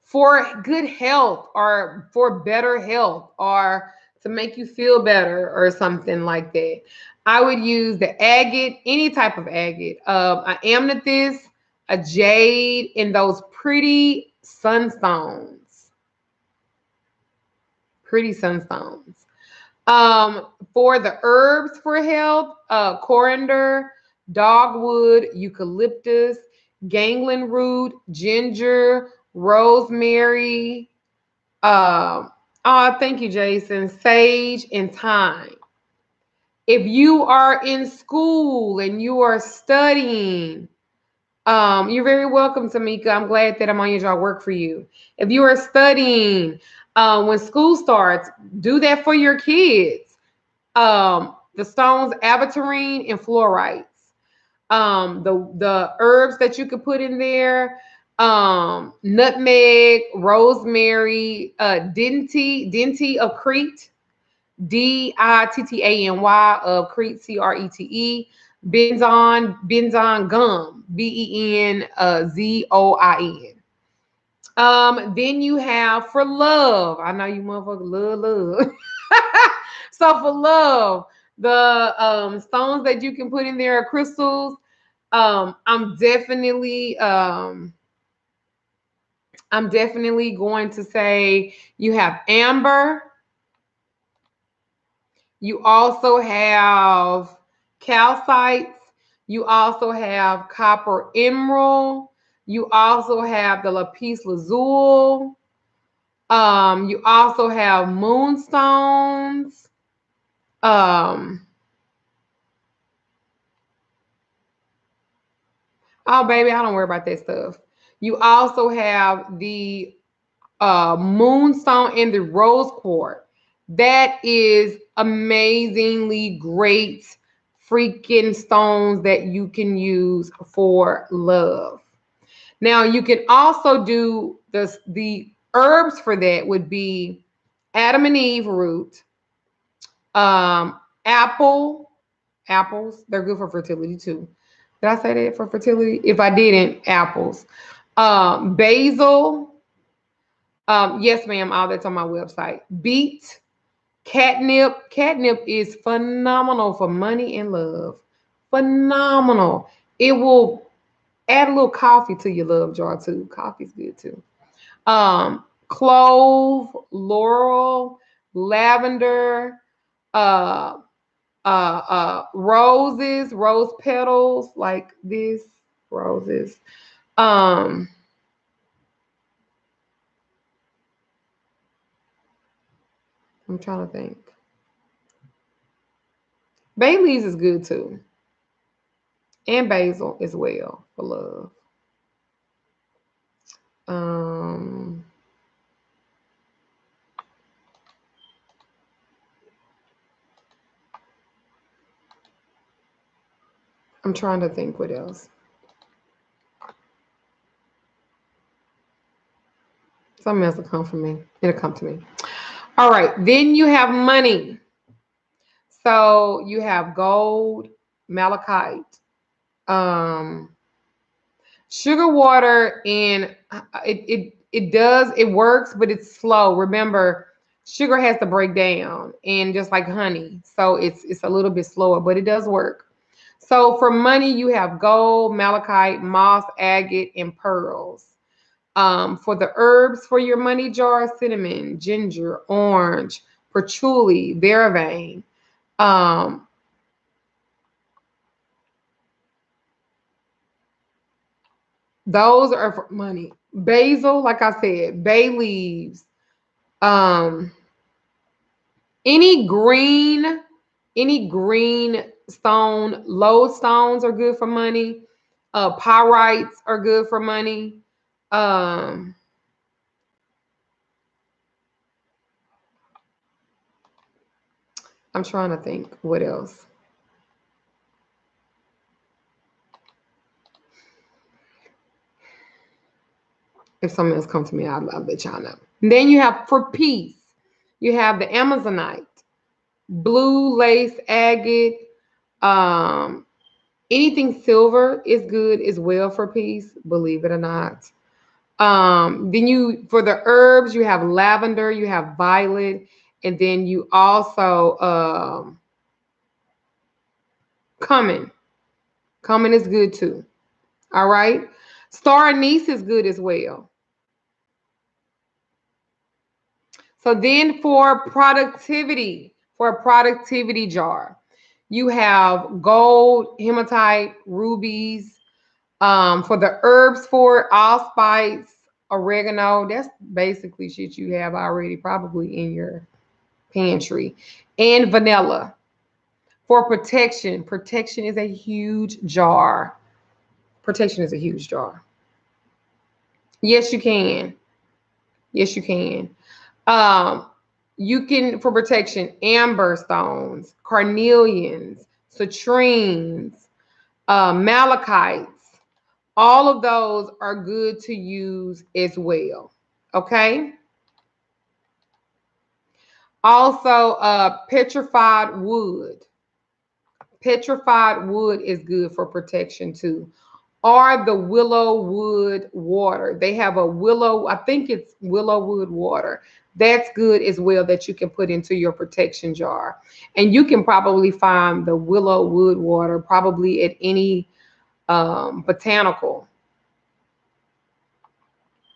For good health or for better health or to make you feel better or something like that, I would use the agate, any type of agate, an amethyst, a jade, and those pretty sunstones. Pretty sunstones. For the herbs for health, coriander, dogwood, eucalyptus, ganglion root, ginger, rosemary. Thank you, Jason. Sage and thyme. If you are in school and you are studying, you're very welcome, Tamika. I'm glad that I'm on your job work for you. If you are studying, when school starts, do that for your kids. The stones, aventurine and fluorites. The herbs that you could put in there, nutmeg, rosemary, dinty of Crete, Dittany of Crete, Crete, benzon gum, Benzoin. Then you have for love. I know you motherfuckers love. So for love, the stones that you can put in there are crystals. I'm definitely going to say you have amber. You also have calcites. You also have copper emerald. You also have the lapis lazuli. You also have moonstones. Oh, baby, I don't worry about that stuff. You also have the moonstone and the rose quartz. That is amazingly great freaking stones that you can use for love. Now you can also do the herbs for that would be Adam and Eve root, apples. They're good for fertility too. Did I say that for fertility? If I didn't, apples. Basil. Yes, ma'am. All that's on my website. Beet, catnip. Catnip is phenomenal for money and love. Phenomenal. It will add a little coffee to your love jar too. Coffee's good too. Clove, laurel, lavender, uh, roses, rose petals like this, roses. I'm trying to think. Bay leaves is good too. And basil as well for love. I'm trying to think what else. Something else will come from me. It'll come to me. All right. Then you have money. So you have gold, malachite, sugar water, and it works, but it's slow. Remember, sugar has to break down, and just like honey, so it's a little bit slower, but it does work. So for money, you have gold, malachite, moss, agate, and pearls. For the herbs for your money jar, cinnamon, ginger, orange, patchouli, vervain. Those are for money. Basil, like I said, bay leaves. Um, any green, any green stone, lodestones are good for money. Pyrites are good for money. Um, I'm trying to think what else. If something else comes to me, I'll let y'all know. And then you have for peace, you have the Amazonite, blue lace agate, um, Anything silver is good as well for peace, believe it or not. Then you, for the herbs, you have lavender, you have violet, and then you also cumin. Cumin is good too. All right. Star anise is good as well. So then for a productivity jar, you have gold, hematite, rubies. For the herbs, for allspice, oregano, that's basically shit you have already probably in your pantry. And vanilla. For protection, protection is a huge jar. Protection is a huge jar. Yes, you can. Yes, you can. Um, you can, for protection, amber stones, carnelians, citrines, malachites. All of those are good to use as well. Okay. Also, petrified wood. Petrified wood is good for protection too. Or the willow wood water. They have a willow, I think it's willow wood water. That's good as well that you can put into your protection jar. And you can probably find the willow wood water probably at any botanical.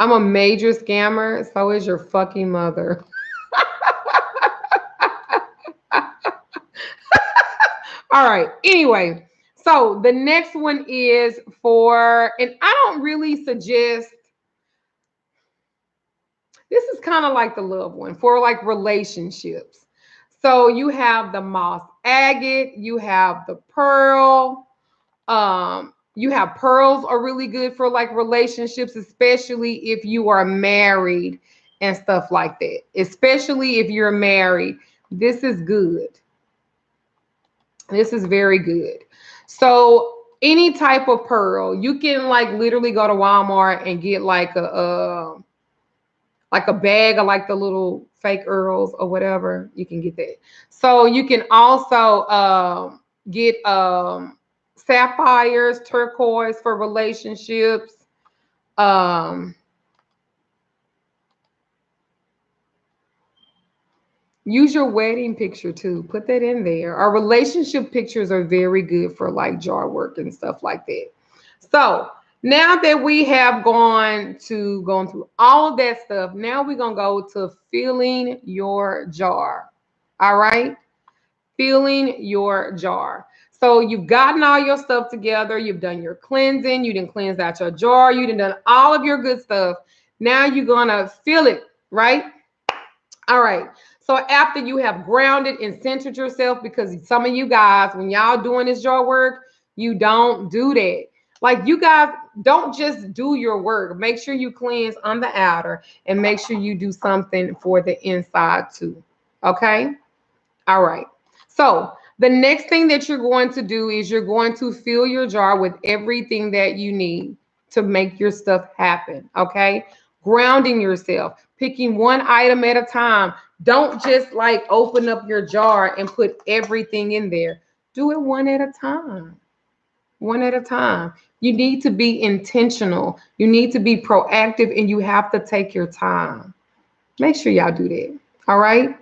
I'm a major scammer, so is your fucking mother. All right. Anyway, so the next one is for, and I don't really suggest, this is kind of like the love one for like relationships. So you have the moss agate, you have the pearl, you have pearls are really good for like relationships, especially if you are married and stuff like that. Especially if you're married, this is good. This is very good. So any type of pearl, you can like literally go to Walmart and get like a bag of like the little fake earls or whatever. You can get that. So you can also get sapphires, turquoise for relationships. Um, Use your wedding picture too. Put that in there. Our relationship pictures are very good for like jar work and stuff like that. So now that we have gone through all of that stuff, now we're gonna go to filling your jar. All right, filling your jar. So you've gotten all your stuff together. You've done your cleansing. You didn't cleanse out your jar. You done all of your good stuff. Now you're gonna fill it, right? All right. So after you have grounded and centered yourself, because some of you guys, when y'all doing this jar work, you don't do that. Like you guys don't just do your work. Make sure you cleanse on the outer and make sure you do something for the inside too. Okay? All right. So the next thing that you're going to do is you're going to fill your jar with everything that you need to make your stuff happen. Okay. Grounding yourself, picking one item at a time. Don't just like open up your jar and put everything in there. Do it one at a time. One at a time. You need to be intentional. You need to be proactive and you have to take your time. Make sure y'all do that. All right.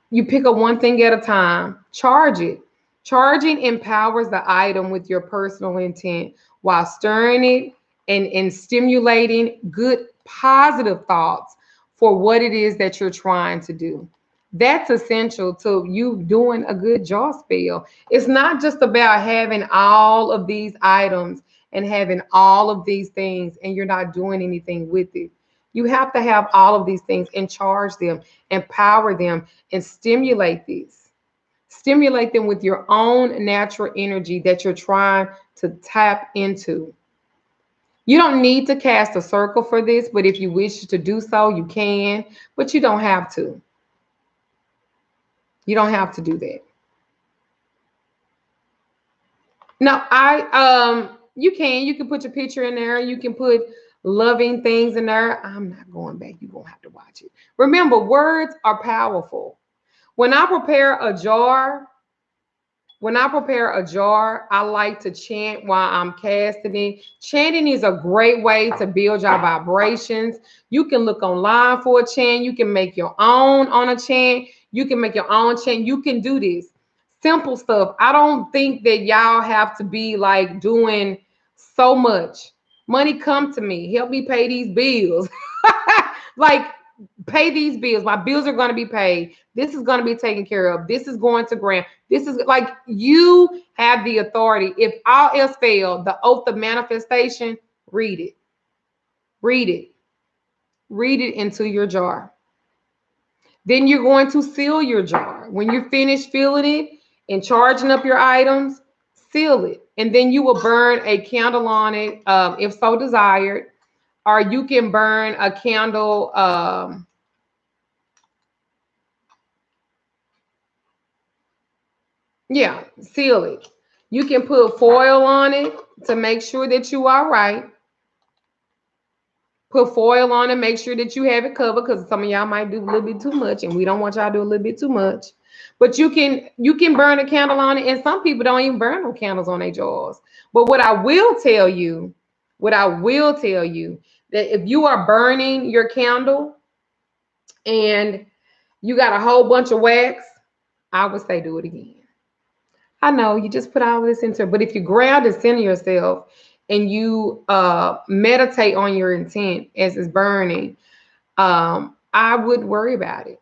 You pick up one thing at a time, charge it. Charging empowers the item with your personal intent while stirring it and stimulating good, positive thoughts for what it is that you're trying to do. That's essential to you doing a good jaw spell. It's not just about having all of these items and having all of these things and you're not doing anything with it. You have to have all of these things and charge them, empower them, and stimulate these. Stimulate them with your own natural energy that you're trying to tap into. You don't need to cast a circle for this, but if you wish to do so, you can, but you don't have to. You don't have to do that. No, you can put your picture in there. You can put loving things in there. I'm not going back. You're gonna have to watch it. Remember, words are powerful. When I prepare a jar, When I prepare a jar, I like to chant while I'm casting it. Chanting is a great way to build your vibrations. You can look online for a chant. You can make your own on a chant. You can make your own chant. You can do this. Simple stuff. I don't think that y'all have to be like doing so much. Money come to me. Help me pay these bills. Like, pay these bills. My bills are going to be paid. This is going to be taken care of. This is going to grant. This is like, you have the authority. If all else fail, the oath of manifestation, read it. Read it. Read it into your jar. Then you're going to seal your jar. When you're finished filling it and charging up your items, seal it. And then you will burn a candle on it, if so desired. Or you can burn a candle. Yeah, seal it. You can put foil on it to make sure that you are right. Put foil on it, make sure that you have it covered, because some of y'all might do a little bit too much, and we don't want y'all to do a little bit too much. But you can burn a candle on it, and some people don't even burn no candles on their jars. But what I will tell you, that if you are burning your candle and you got a whole bunch of wax, I would say do it again. I know you just put all this into it, but if you ground and center yourself and you meditate on your intent as it's burning, I wouldn't worry about it.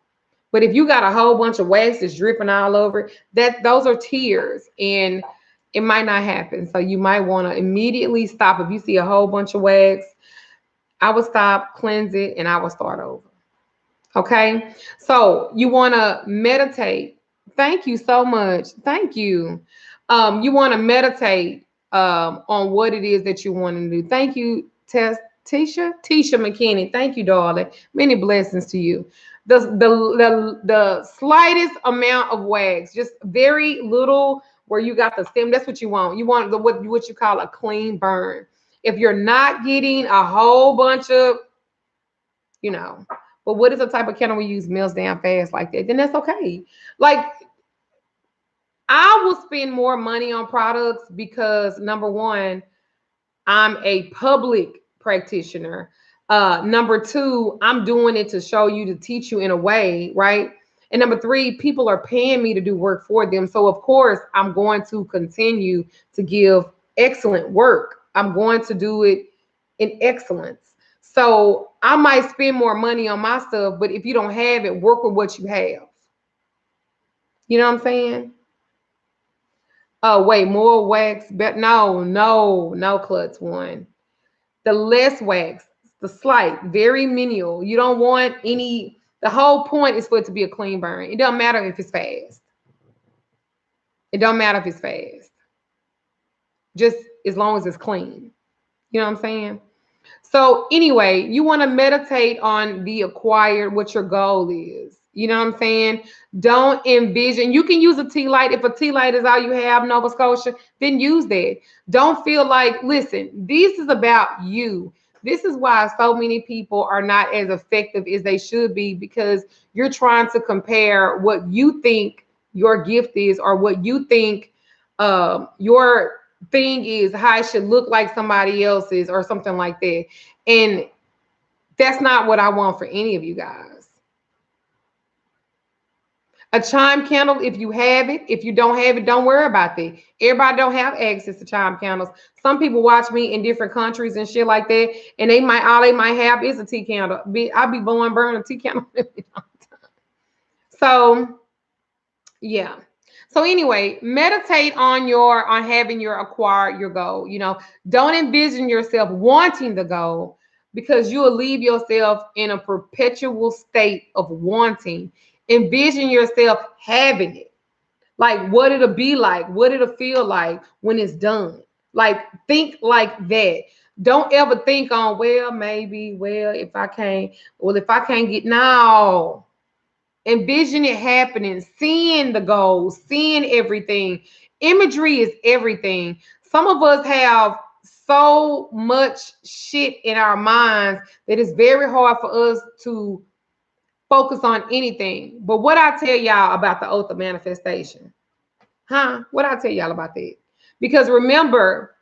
But if you got a whole bunch of wax that's dripping all over, that those are tears, and it might not happen. So you might want to immediately stop. If you see a whole bunch of wax, I would stop, cleanse it, and I would start over. Okay. So you want to meditate. Thank you so much. Thank you. You want to meditate on what it is that you want to do. Thank you, Tisha McKinney. Thank you, darling. Many blessings to you. The slightest amount of wax, just very little, where you got the stem. That's what you want. You want what you call a clean burn. If you're not getting a whole bunch of, you know, but what is the type of candle we use melts down fast like that, then that's okay. Like, I will spend more money on products because, number one, I'm a public practitioner. Number two, I'm doing it to show you, to teach you in a way, right? And number three, people are paying me to do work for them. So of course, I'm going to continue to give excellent work. I'm going to do it in excellence. So I might spend more money on my stuff, but if you don't have it, work with what you have. You know what I'm saying? Oh, wait, more wax. But no, Klutz one. The less wax, the slight, very minimal. You don't want any, the whole point is for it to be a clean burn. It doesn't matter if it's fast. It don't matter if it's fast. Just as long as it's clean. You know what I'm saying? So anyway, you want to meditate on the acquired, what your goal is. You know what I'm saying? Don't envision. You can use a tea light. If a tea light is all you have, Nova Scotia, then use that. Don't feel like, listen, this is about you. This is why so many people are not as effective as they should be, because you're trying to compare what you think your gift is, or what you think your thing is, how it should look like somebody else's, or something like that. And that's not what I want for any of you guys. A chime candle, if you have it. If you don't have it, don't worry about that. Everybody don't have access to chime candles. Some people watch me in different countries and shit like that, and all they might have is a tea candle. I'll be blowing burn a tea candle. So yeah. So anyway, meditate on having your acquired your goal. You know, don't envision yourself wanting the goal, because you will leave yourself in a perpetual state of wanting. Envision yourself having it. Like, what it'll be like, what it'll feel like when it's done. Like, think like that. Don't ever think on, well, maybe, well, if I can't get, no. Envision it happening, seeing the goals, seeing everything. Imagery is everything. Some of us have so much shit in our minds that it's very hard for us to focus on anything. But what I tell y'all about the oath of manifestation, Huh? What I tell y'all about that? Because remember,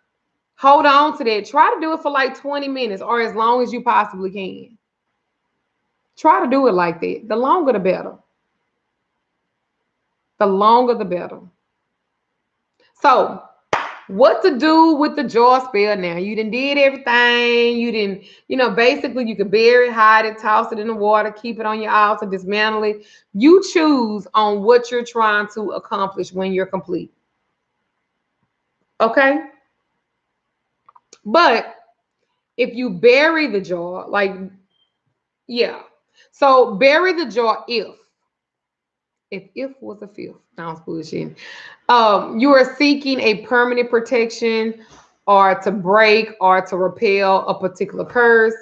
hold on to that. Try to do it for like 20 minutes or as long as you possibly can. Try to do it like that. The longer the better. The longer the better. So, what to do with the jar spell now? You done did everything. You didn't, basically you could bury it, hide it, toss it in the water, keep it on your altar, dismantle it. You choose on what you're trying to accomplish when you're complete. Okay? But if you bury the jar, like, yeah. So bury the jar if was a fifth. No, I was bullshitting. You are seeking a permanent protection or to break or to repel a particular curse.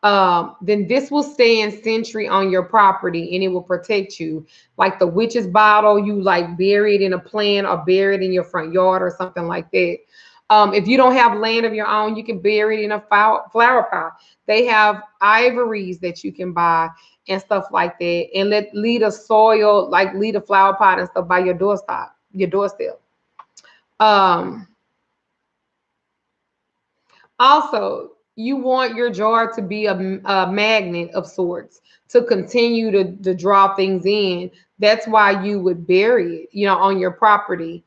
Then this will stand sentry on your property and it will protect you. Like the witch's bottle, you like bury it in a plant or bury it in your front yard or something like that. If you don't have land of your own, you can bury it in a flower pot. They have ivories that you can buy and stuff like that. And leave a soil, like leave a flower pot and stuff by your doorstep. Um, Also, you want your jar to be a magnet of sorts to continue to draw things in. That's why you would bury it, on your property.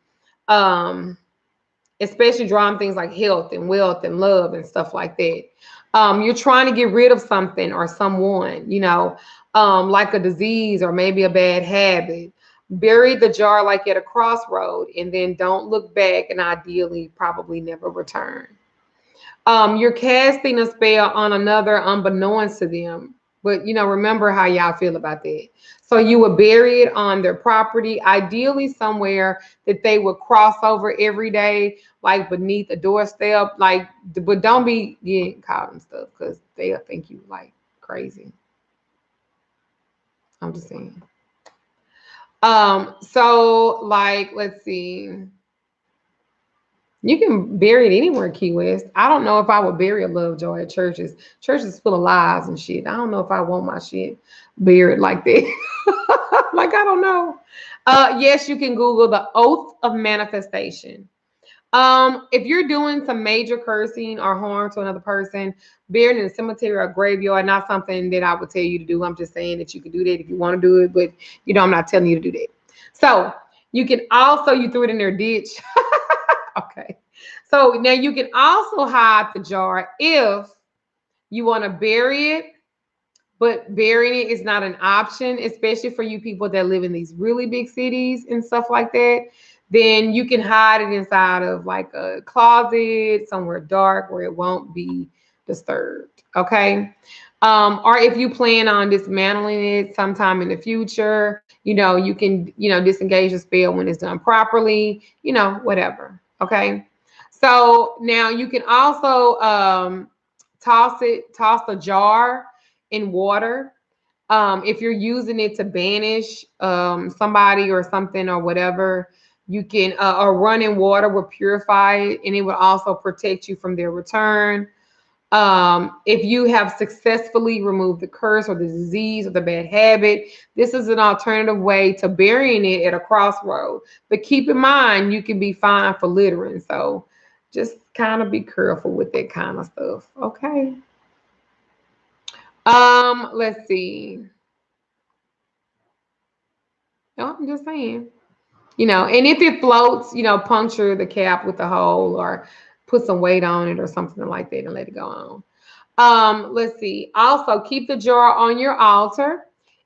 Especially drawing things like health and wealth and love and stuff like that. You're trying to get rid of something or someone, like a disease or maybe a bad habit. Bury the jar like at a crossroad and then don't look back and ideally probably never return. You're casting a spell on another unbeknownst to them. But remember how y'all feel about that. So you would bury it on their property, ideally somewhere that they would cross over every day, like beneath a doorstep. Like, but don't be getting caught and stuff because they'll think you like crazy. I'm just saying. So like, let's see. You can bury it anywhere, Key West. I don't know if I would bury a love jar at churches. Churches full of lies and shit. I don't know if I want my shit buried like that. Like, I don't know. Yes, you can Google the oath of manifestation. If you're doing some major cursing or harm to another person, buried in a cemetery or a graveyard, not something that I would tell you to do. I'm just saying that you can do that if you want to do it, but I'm not telling you to do that. So you can also, you threw it in their ditch. Okay. So now you can also hide the jar if you want to bury it, but burying it is not an option, especially for you people that live in these really big cities and stuff like that. Then you can hide it inside of like a closet, somewhere dark where it won't be disturbed. Okay. Or if you plan on dismantling it sometime in the future, you can, disengage the spell when it's done properly, whatever. Okay. So now you can also toss the jar in water. If you're using it to banish somebody or something or whatever, you can or running water will purify it and it will also protect you from their return. If you have successfully removed the curse or the disease or the bad habit, this is an alternative way to burying it at a crossroad. But keep in mind, you can be fined for littering. So just kind of be careful with that kind of stuff. Okay. Let's see. No, I'm just saying. And if it floats, puncture the cap with a hole or put some weight on it or something like that and let it go on. Let's see. Also, keep the jar on your altar.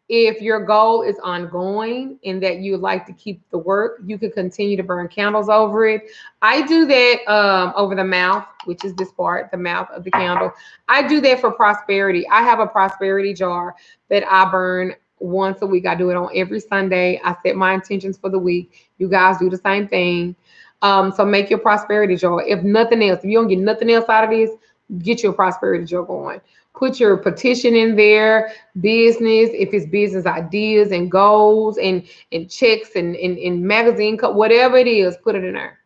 If your goal is ongoing and that you would like to keep the work, you can continue to burn candles over it. I do that over the mouth, which is this part, the mouth of the candle. I do that for prosperity. I have a prosperity jar that I burn once a week. I do it on every Sunday. I set my intentions for the week. You guys do the same thing. So make your prosperity jar. If nothing else, if you don't get nothing else out of this, get your prosperity jar going. Put your petition in there, business, if it's business ideas and goals and checks and magazine, whatever it is, put it in there.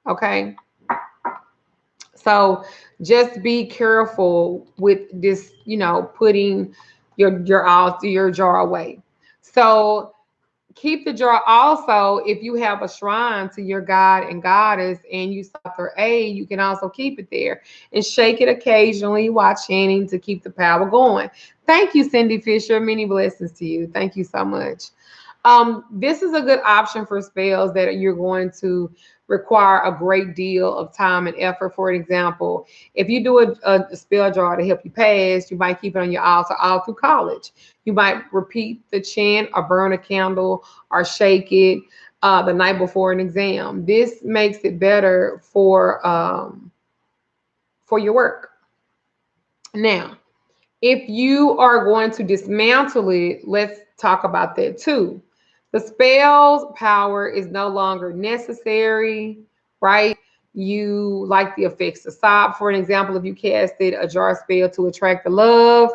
Okay. So just be careful with this, putting your jar away. So keep the jar. Also, if you have a shrine to your god and goddess and you sought their aid, you can also keep it there and shake it occasionally while chanting to keep the power going. Thank you, Cindy Fisher. Many blessings to you. Thank you so much. This is a good option for spells that you're going to require a great deal of time and effort. For example, if you do a spell jar to help you pass, you might keep it on your altar all through college. You might repeat the chant or burn a candle or shake it the night before an exam. This makes it better for your work. Now, if you are going to dismantle it, let's talk about that too. The spell's power is no longer necessary, right? You like the effects to stop. For an example, if you casted a jar spell to attract the love,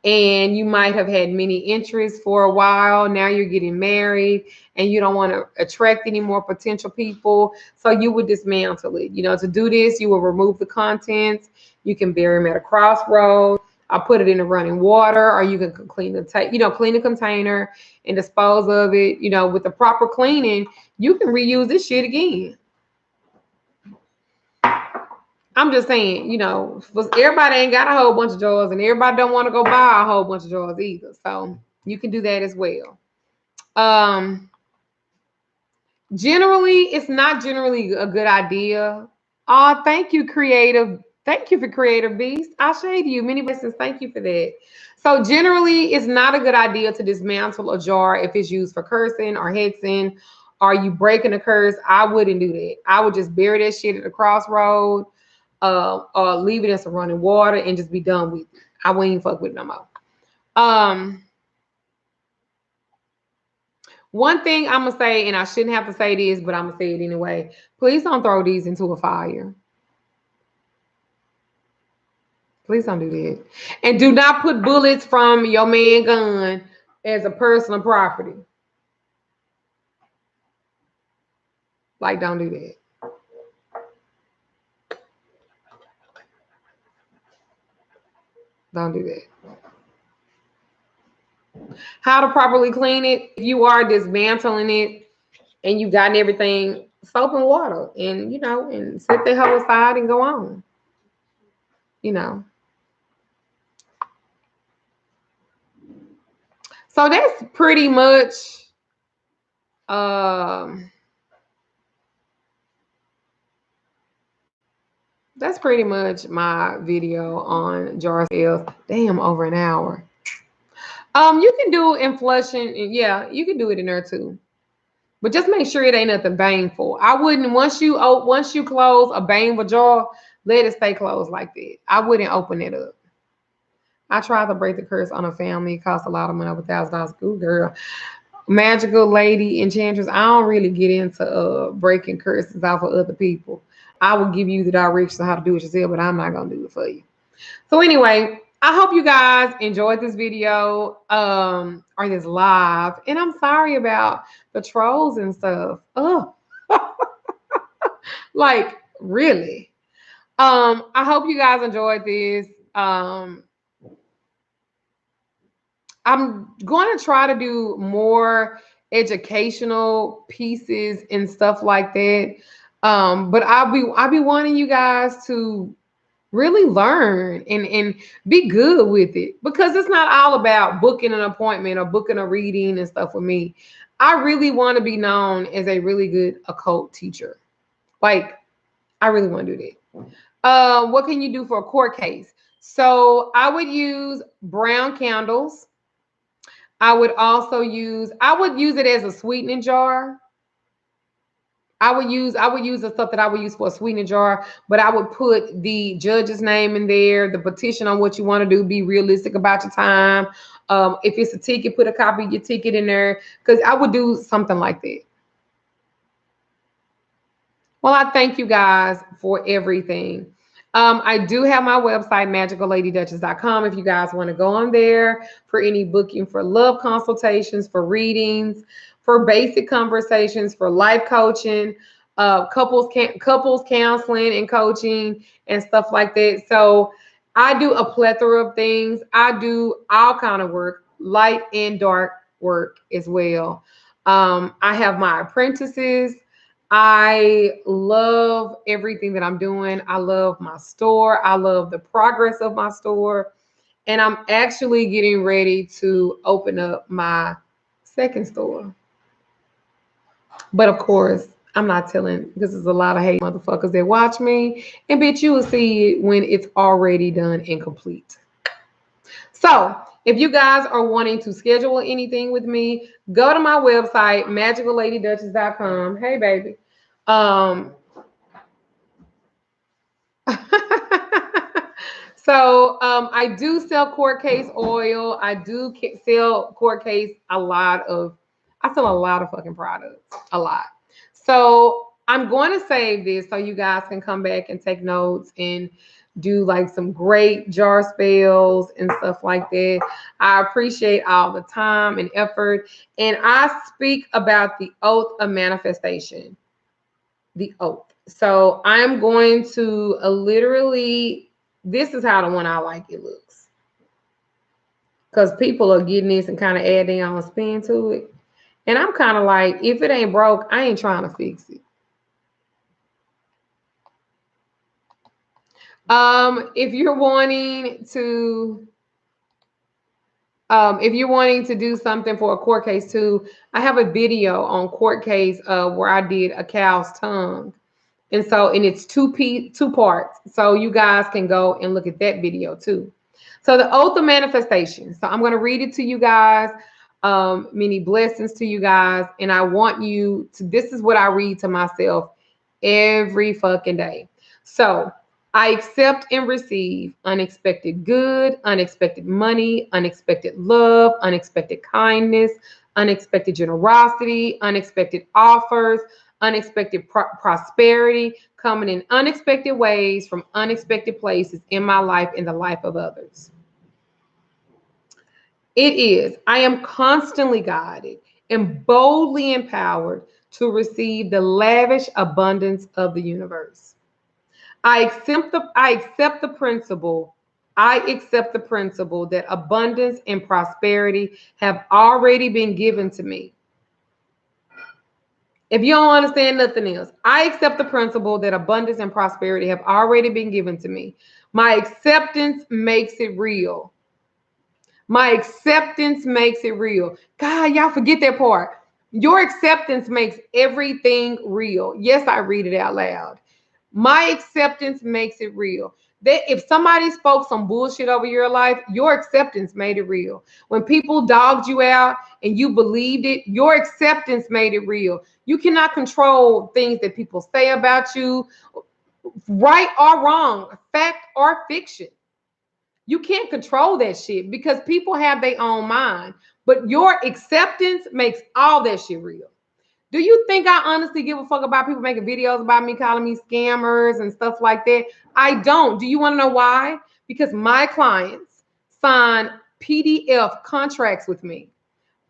and you might have had many interests for a while. Now you're getting married and you don't want to attract any more potential people. So you would dismantle it. You know, to do this, you will remove the contents. You can bury them at a crossroad. I'll put it in the running water, or you can clean the container and dispose of it. You know, with the proper cleaning, you can reuse this shit again. I'm just saying, you know, everybody ain't got a whole bunch of jars, and everybody don't want to go buy a whole bunch of jars either. So you can do that as well. Generally, it's not generally a good idea. Oh, thank you, creative. Thank you for creative beast. I shade you. Many blessings. Thank you for that. So generally, it's not a good idea to dismantle a jar if it's used for cursing or hexing. Are you breaking a curse? I wouldn't do that. I would just bury that shit at the crossroad, or leave it in some running water and just be done with it. I wouldn't even fuck with it no more. One thing I'm gonna say, and I shouldn't have to say this, but I'm gonna say it anyway. Please don't throw these into a fire. Please don't do that. And do not put bullets from your man gun as a personal property. Like, don't do that. Don't do that. How to properly clean it? If you are dismantling it and you've gotten everything, soap and water, and and set the hoe aside and go on. You know. So that's pretty much my video on jar sales. Damn, over an hour. You can do in flushing, yeah, you can do it in there too. But just make sure it ain't nothing baneful. I wouldn't once you close a baneful jar, let it stay closed like that. I wouldn't open it up. I tried to break the curse on a family. It cost a lot of money, over $1,000. Ooh, girl. Magical lady enchantress. I don't really get into breaking curses off of other people. I will give you the directions on how to do it yourself, but I'm not gonna do it for you. So anyway, I hope you guys enjoyed this video or this live. And I'm sorry about the trolls and stuff. Oh, like really. I hope you guys enjoyed this. I'm going to try to do more educational pieces and stuff like that. But I'll be wanting you guys to really learn and be good with it, because it's not all about booking an appointment or booking a reading and stuff with me. I really want to be known as a really good occult teacher. Like, I really want to do that. What can you do for a court case? So I would use brown candles. I would use it as a sweetening jar. I would use the stuff that I would use for a sweetening jar, but I would put the judge's name in there, the petition on what you want to do, be realistic about your time. If it's a ticket, put a copy of your ticket in there, because I would do something like that. Well, I thank you guys for everything. I do have my website, magicalLadyDuchess.com, if you guys want to go on there for any booking for love consultations, for readings, for basic conversations, for life coaching, couples counseling and coaching and stuff like that. So I do a plethora of things. I do all kind of work, light and dark work as well. I have my apprentices. I love everything that I'm doing. I love my store. I love the progress of my store. And I'm actually getting ready to open up my second store. But of course, I'm not telling because there's a lot of hate motherfuckers that watch me. And bitch, you will see it when it's already done and complete. So if you guys are wanting to schedule anything with me, go to my website, magicalLadyDuchess.com. Hey, baby. Um, I do sell court case oil. I do sell court case I sell a lot of fucking products, a lot. So I'm going to save this so you guys can come back and take notes and do like some great jar spells and stuff like that. I appreciate all the time and effort. And I speak about the oath of manifestation, the oath. So I'm going to literally, this is how the one I like it looks. Because people are getting this and kind of adding their own spin to it. And I'm kind of like, if it ain't broke, I ain't trying to fix it. If you're wanting to do something for a court case too, I have a video on court case where I did a cow's tongue. And it's two parts. So you guys can go and look at that video too. So the oath of manifestation. So I'm going to read it to you guys. Many blessings to you guys. And I want you to, this is what I read to myself every fucking day. So I accept and receive unexpected good, unexpected money, unexpected love, unexpected kindness, unexpected generosity, unexpected offers, unexpected prosperity coming in unexpected ways from unexpected places in my life and the life of others. It is. I am constantly guided and boldly empowered to receive the lavish abundance of the universe. I accept the principle. I accept the principle that abundance and prosperity have already been given to me. If you don't understand nothing else, I accept the principle that abundance and prosperity have already been given to me. My acceptance makes it real. My acceptance makes it real. God, y'all forget that part. Your acceptance makes everything real. Yes, I read it out loud. My acceptance makes it real. That if somebody spoke some bullshit over your life, your acceptance made it real. When people dogged you out and you believed it, your acceptance made it real. You cannot control things that people say about you, right or wrong, fact or fiction. You can't control that shit because people have their own mind. But your acceptance makes all that shit real. Do you think I honestly give a fuck about people making videos about me, calling me scammers and stuff like that? I don't. Do you want to know why? Because my clients sign PDF contracts with me.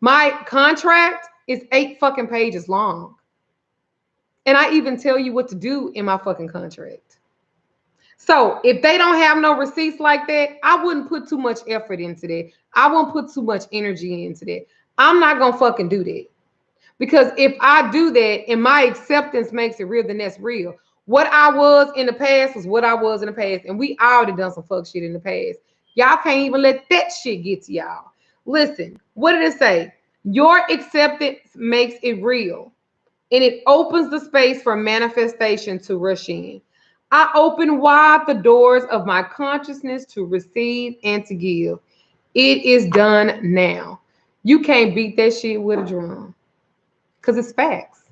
My contract is 8 fucking pages long. And I even tell you what to do in my fucking contract. So if they don't have no receipts like that, I wouldn't put too much effort into that. I won't put too much energy into that. I'm not going to fucking do that. Because if I do that and my acceptance makes it real, then that's real. What I was in the past was what I was in the past. And we already done some fuck shit in the past. Y'all can't even let that shit get to y'all. Listen, what did it say? Your acceptance makes it real. And it opens the space for manifestation to rush in. I open wide the doors of my consciousness to receive and to give. It is done now. You can't beat that shit with a drum. Because it's facts.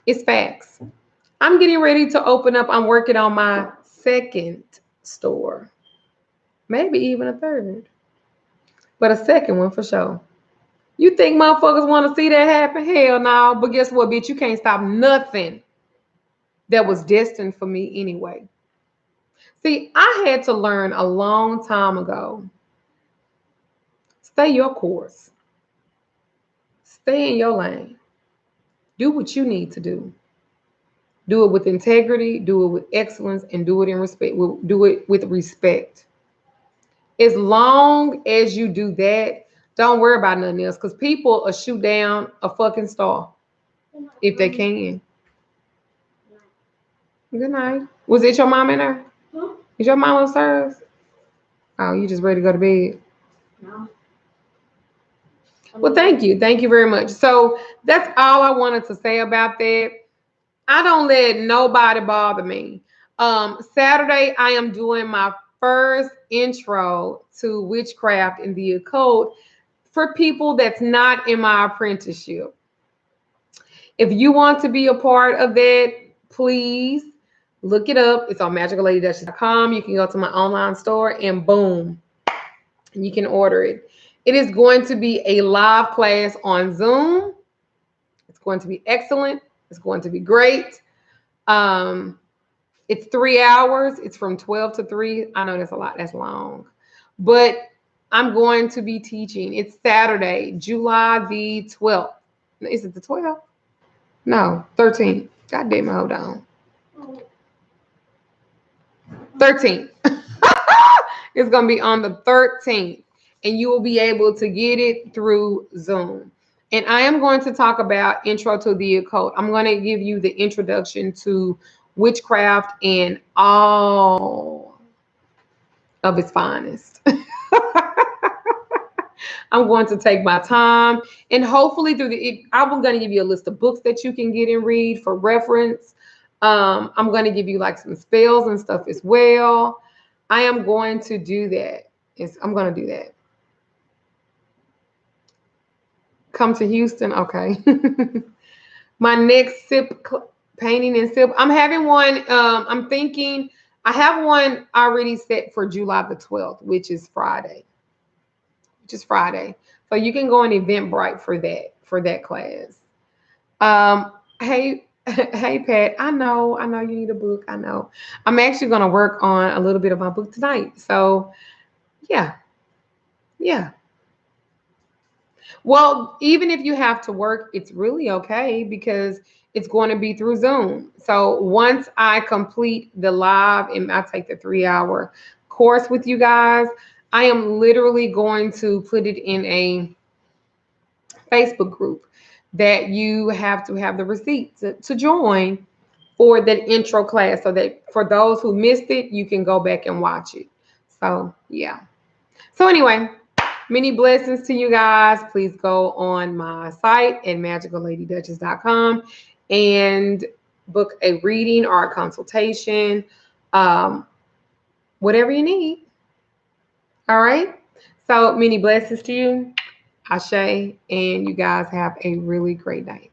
It's facts. I'm getting ready to open up. I'm working on my second store. Maybe even a third. But a second one for sure. You think motherfuckers want to see that happen? Hell no. But guess what, bitch? You can't stop nothing that was destined for me anyway. See, I had to learn a long time ago. Stay your course. Stay in your lane. Do what you need to do. Do it with integrity, do it with excellence, and do it in respect. Do it with respect. As long as you do that, Don't worry about nothing else because people will shoot down a fucking star if they can. Good night. Was it your mom in there? Is your mom upstairs? Oh, you just ready to go to bed? Well, thank you. Thank you very much. So that's all I wanted to say about that. I don't let nobody bother me. Saturday, I am doing my first intro to witchcraft and the occult for people that's not in my apprenticeship. If you want to be a part of that, please look it up. It's on magicalladydutchess.com. You can go to my online store and boom, you can order it. It is going to be a live class on Zoom. It's going to be excellent. It's going to be great. It's 3 hours. It's from 12 to 3. I know that's a lot. That's long. But I'm going to be teaching. It's Saturday, July the 12th. Is it the 12th? No, 13th. God damn it, hold on. 13th. It's going to be on the 13th. And you will be able to get it through Zoom. And I am going to talk about Intro to the Occult. I'm going to give you the introduction to witchcraft and all of its finest. I'm going to take my time and hopefully I'm going to give you a list of books that you can get and read for reference. I'm going to give you like some spells and stuff as well. I am going to do that. I'm going to do that. Come to Houston. Okay. My next sip painting and sip. I'm having one. I'm thinking I have one already set for July the 12th, which is Friday. So you can go on Eventbrite for that class. Hey, hey Pat, I know you need a book. I know. I'm actually gonna work on a little bit of my book tonight. So yeah. Well, even if you have to work, it's really okay because it's going to be through Zoom. So once I complete the live and I take the 3-hour course with you guys, I am literally going to put it in a Facebook group that you have to have the receipt to join for that intro class so that for those who missed it, you can go back and watch it. So yeah. So anyway, many blessings to you guys. Please go on my site at magicalladydutchess.com and book a reading or a consultation, whatever you need. All right. So many blessings to you. Ashe, and you guys have a really great night.